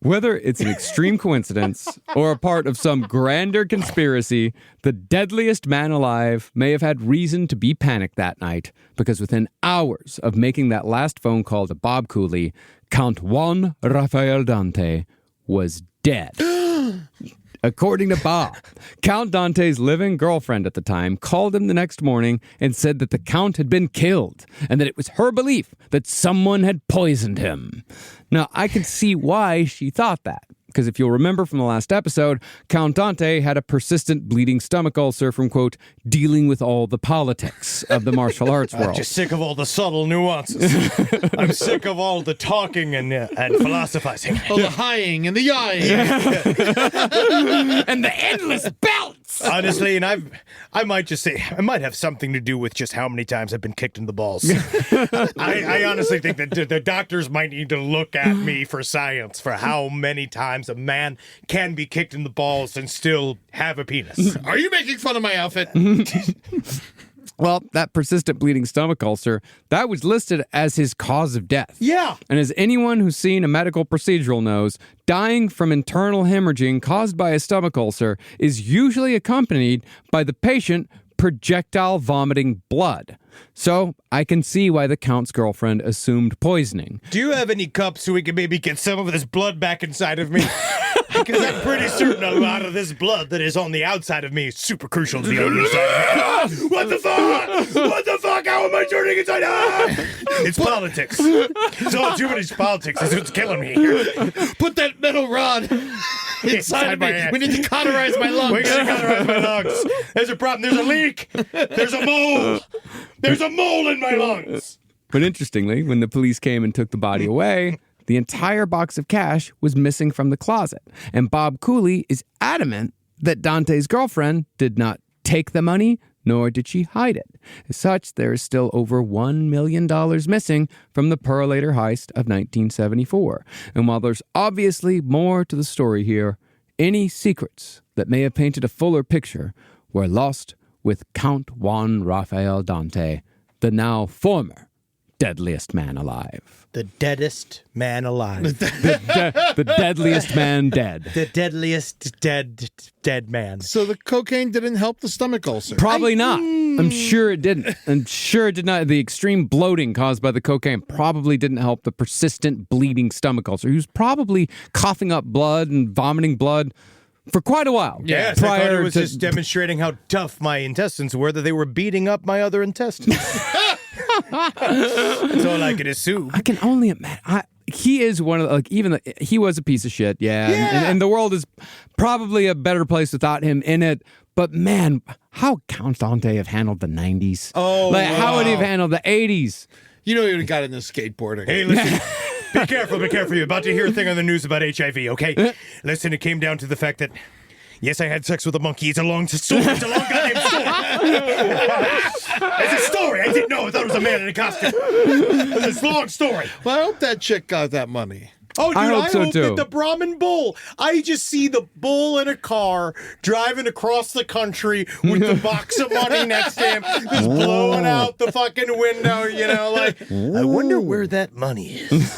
Whether it's an extreme coincidence or a part of some grander conspiracy, the deadliest man alive may have had reason to be panicked that night, because within hours of making that last phone call to Bob Cooley, Count Juan Rafael Dante was dead. According to Bob, Count Dante's living girlfriend at the time called him the next morning and said that the Count had been killed and that it was her belief that someone had poisoned him. Now, I can see why she thought that. Because if you'll remember from the last episode, Count Dante had a persistent bleeding stomach ulcer from, quote, dealing with all the politics of the martial arts world. I'm just sick of all the subtle nuances. I'm sick of all the talking and philosophizing. All the highing and the yawing. And the endless belts! Honestly, and I might just say, I might have something to do with just how many times I've been kicked in the balls. I honestly think that the doctors might need to look at me for science for how many times a man can be kicked in the balls and still have a penis. Are you making fun of my outfit? Well, that persistent bleeding stomach ulcer, that was listed as his cause of death. Yeah. And as anyone who's seen a medical procedural knows, dying from internal hemorrhaging caused by a stomach ulcer is usually accompanied by the patient projectile vomiting blood. So I can see why the Count's girlfriend assumed poisoning. Do you have any cups so we can maybe get some of this blood back inside of me? Because I'm pretty certain a lot of this blood that is on the outside of me is super crucial to the inside of me. What the fuck? What the fuck? How am I turning inside out? It's politics. It's all too many politics. It's what's killing me here. Put that metal rod inside of me. my We need to cauterize my lungs. We gotta cauterize my lungs. There's a problem. There's a leak. There's a mole. There's a mole in my lungs. But interestingly, when the police came and took the body away, the entire box of cash was missing from the closet. And Bob Cooley is adamant that Dante's girlfriend did not take the money, nor did she hide it. As such, there is still over $1 million missing from the Pearlator heist of 1974. And while there's obviously more to the story here, any secrets that may have painted a fuller picture were lost with Count Juan Rafael Dante, the now former deadliest man alive. The deadest man alive. The deadliest man dead. The deadliest dead man. So the cocaine didn't help the stomach ulcer. Probably not. I'm sure it didn't. I'm sure it did not. The extreme bloating caused by the cocaine probably didn't help the persistent bleeding stomach ulcer. He was probably coughing up blood and vomiting blood for quite a while. Yes, I thought it was just demonstrating how tough my intestines were, that they were beating up my other intestines. That's all I could assume. I can only imagine. He is one of the, he was a piece of shit, yeah. And the world is probably a better place without him in it. But man, how Count Dante have handled the 90s? Oh, how would he have handled the 80s? You know, he would have got into skateboarding. Hey, listen. Be careful. You're about to hear a thing on the news about HIV, okay? Listen, it came down to the fact that, yes, I had sex with a monkey. It's a long story. It's a long goddamn story. It's a story. I didn't know. I thought it was a man in a costume. It's a long story. Well, I hope that chick got that money. Oh, dude, I hope so, too. that the Brahmin bull. I just see the bull in a car driving across the country with the box of money next to him, just blowing out the fucking window, you know, like, I wonder where that money is.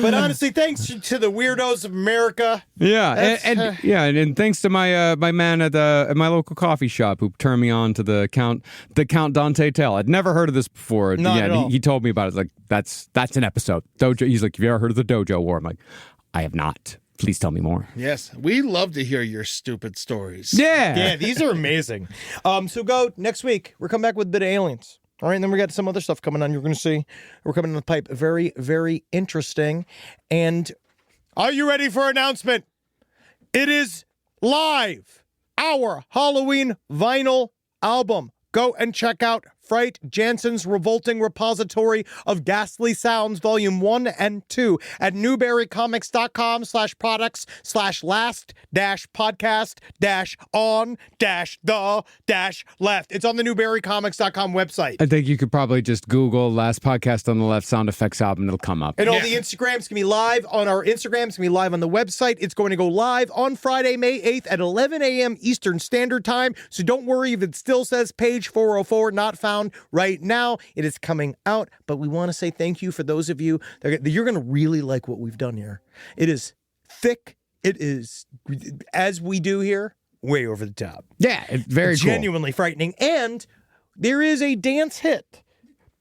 But honestly, thanks to the weirdos of America. Yeah, and thanks to my my man at my local coffee shop who turned me on to the Count Dante tale. I'd never heard of this before. Not at all. He told me about it. It's like that's an episode. Dojo. He's like, have you ever heard of the Dojo War? I'm like, I have not. Please tell me more. Yes, we love to hear your stupid stories. Yeah, these are amazing. So go next week. We're coming back with a bit of aliens. All right, and then we got some other stuff coming on. You're going to see. We're coming in the pipe. Very, very interesting. And are you ready for announcement? It is live. Our Halloween vinyl album. Go and check out Fright Jansen's Revolting Repository of Ghastly Sounds, Volume 1 and 2 at newberrycomics.com/products/last-podcast-on-the-left. It's on the newberrycomics.com website. I think you could probably just Google Last Podcast on the Left sound effects album. It'll come up. And all the Instagrams can be live on our Instagrams, can be live on the website. It's going to go live on Friday, May 8th at 11 a.m. Eastern Standard Time. So don't worry if it still says page 404 not found right now. It is coming out, but we want to say thank you for those of you that you're going to really like what we've done here. It is thick. It is, as we do here, way over the top. Yeah, it's very genuinely frightening. And there is a dance hit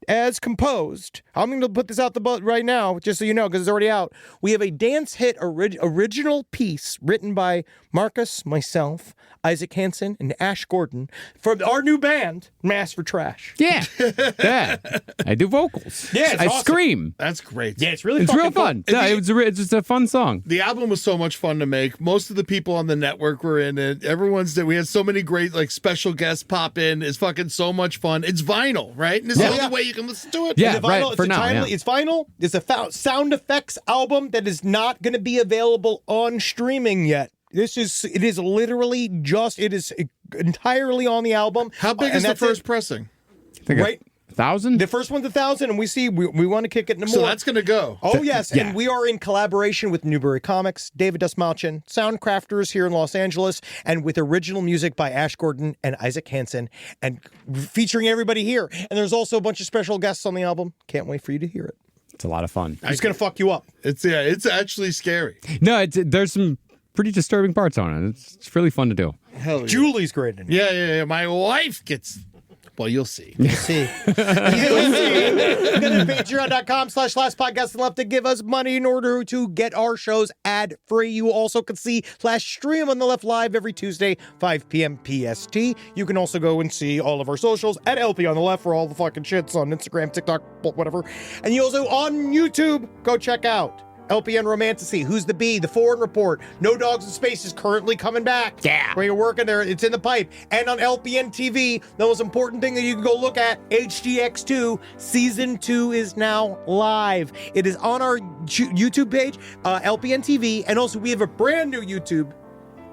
as composed. I'm going to put this out the butt right now, just so you know, because it's already out. We have a dance hit original piece written by Marcus, myself, Isaac Hansen, and Ash Gordon from our new band, Mass for Trash. Yeah. Yeah. I do vocals. Yeah, it's I awesome. scream. That's great. Yeah, it's really It's real fun. And Yeah, it's just a fun song. The album was so much fun to make. Most of the people on the network were in it. We had so many great special guests pop in. It's fucking so much fun. It's vinyl, right? And this is the only way you can listen to it. Yeah, vinyl, right, it's for a now, timely, yeah. It's vinyl. It's a sound effects album that is not going to be available on streaming yet. It is literally it is entirely on the album. How big is the first pressing? Right. 1,000? The first one's 1,000, and we want to kick it into more. So that's going to go. Oh, yes. Yeah. And we are in collaboration with Newberry Comics, David Desmalchin, Soundcrafters here in Los Angeles, and with original music by Ash Gordon and Isaac Hansen, and featuring everybody here. And there's also a bunch of special guests on the album. Can't wait for you to hear it. It's a lot of fun. It's going to fuck you up. It's actually scary. No, there's some pretty disturbing parts on it. It's really fun to do. Hell yeah. Julie's great in it. Yeah. My wife gets Well, you'll see. You'll see. Go to patreon.com/lastpodcast and left to give us money in order to get our shows ad-free. You also can see /stream on the left live every Tuesday, 5 p.m. PST. You can also go and see all of our socials at LP on the left for all the fucking shits on Instagram, TikTok, whatever. And you also on YouTube, go check out LPN Romantasy, Who's the Bee, The Foreign Report, No Dogs in Space is currently coming back. Yeah. Where you're working there, it's in the pipe. And on LPN TV, the most important thing that you can go look at, HGX2, Season 2 is now live. It is on our YouTube page, LPN TV, and also we have a brand new YouTube,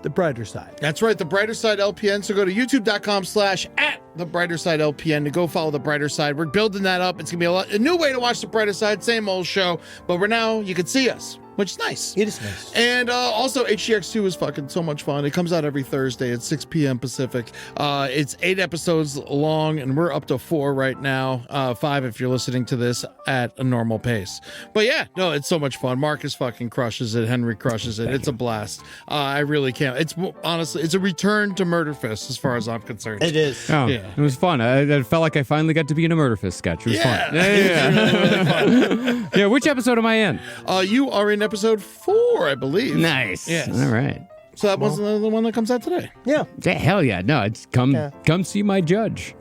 The Brighter Side. That's right, The Brighter Side LPN. So go to youtube.com/@The Brighter Side LPN to go follow The Brighter Side. We're building that up. It's going to be a new way to watch The Brighter Side, same old show, but you can see us, which is nice. It is nice. And also, HGX2 is fucking so much fun. It comes out every Thursday at 6 p.m. Pacific. It's 8 episodes long, and we're up to 4 right now. 5 if you're listening to this at a normal pace. But yeah, no, it's so much fun. Marcus fucking crushes it. Henry crushes it. It's a blast. I really can't. It's honestly, it's a return to Murder Fist as far as I'm concerned. It is. Oh, Yeah. It was fun. I felt like I finally got to be in a Murder Fist sketch. It was fun. Really fun. Yeah, which episode am I in? You are in episode 4, I believe. Nice. Yes. All right. So that wasn't the one that comes out today. Yeah. Hell yeah. No, it's come see my judge.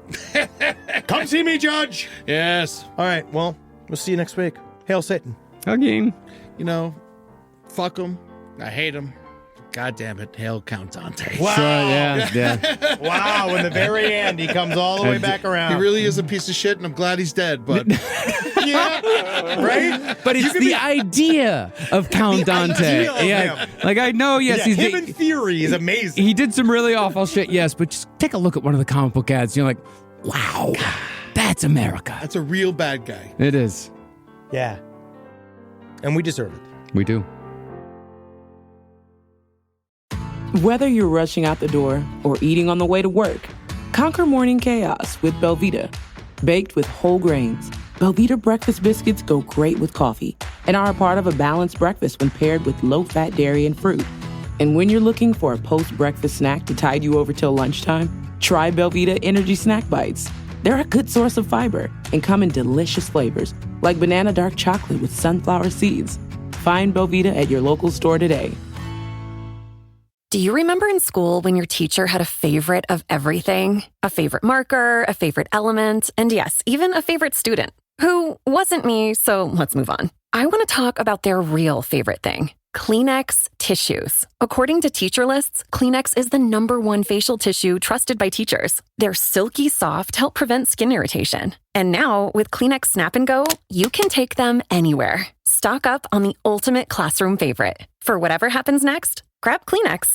Come see me, Judge. Yes. All right, well, we'll see you next week. Hail Satan. Again. Fuck him. I hate him. God damn it. Hail Count Dante. Wow. So, yeah. Wow, in the very end, he comes all the way back around. He really is a piece of shit, and I'm glad he's dead, but yeah, right? But it's the idea of Count Dante. idea of him. Like I know, yes, Yeah, him in theory is amazing. he did some really awful shit, yes, but just take a look at one of the comic book ads. And you're like, wow, that's America. that's a real bad guy. It is. Yeah. And we deserve it. We do. Whether you're rushing out the door or eating on the way to work, conquer morning chaos with Belvita. Baked with whole grains, Belvita breakfast biscuits go great with coffee and are a part of a balanced breakfast when paired with low-fat dairy and fruit. And when you're looking for a post-breakfast snack to tide you over till lunchtime, try Belvita Energy Snack Bites. They're a good source of fiber and come in delicious flavors like banana dark chocolate with sunflower seeds. Find Belvita at your local store today. Do you remember in school when your teacher had a favorite of everything? A favorite marker, a favorite element, and yes, even a favorite student? Who wasn't me, so let's move on. I want to talk about their real favorite thing. Kleenex tissues. According to teacher lists, Kleenex is the #1 facial tissue trusted by teachers. They're silky soft, help prevent skin irritation. And now, with Kleenex Snap and Go, you can take them anywhere. Stock up on the ultimate classroom favorite. For whatever happens next, grab Kleenex.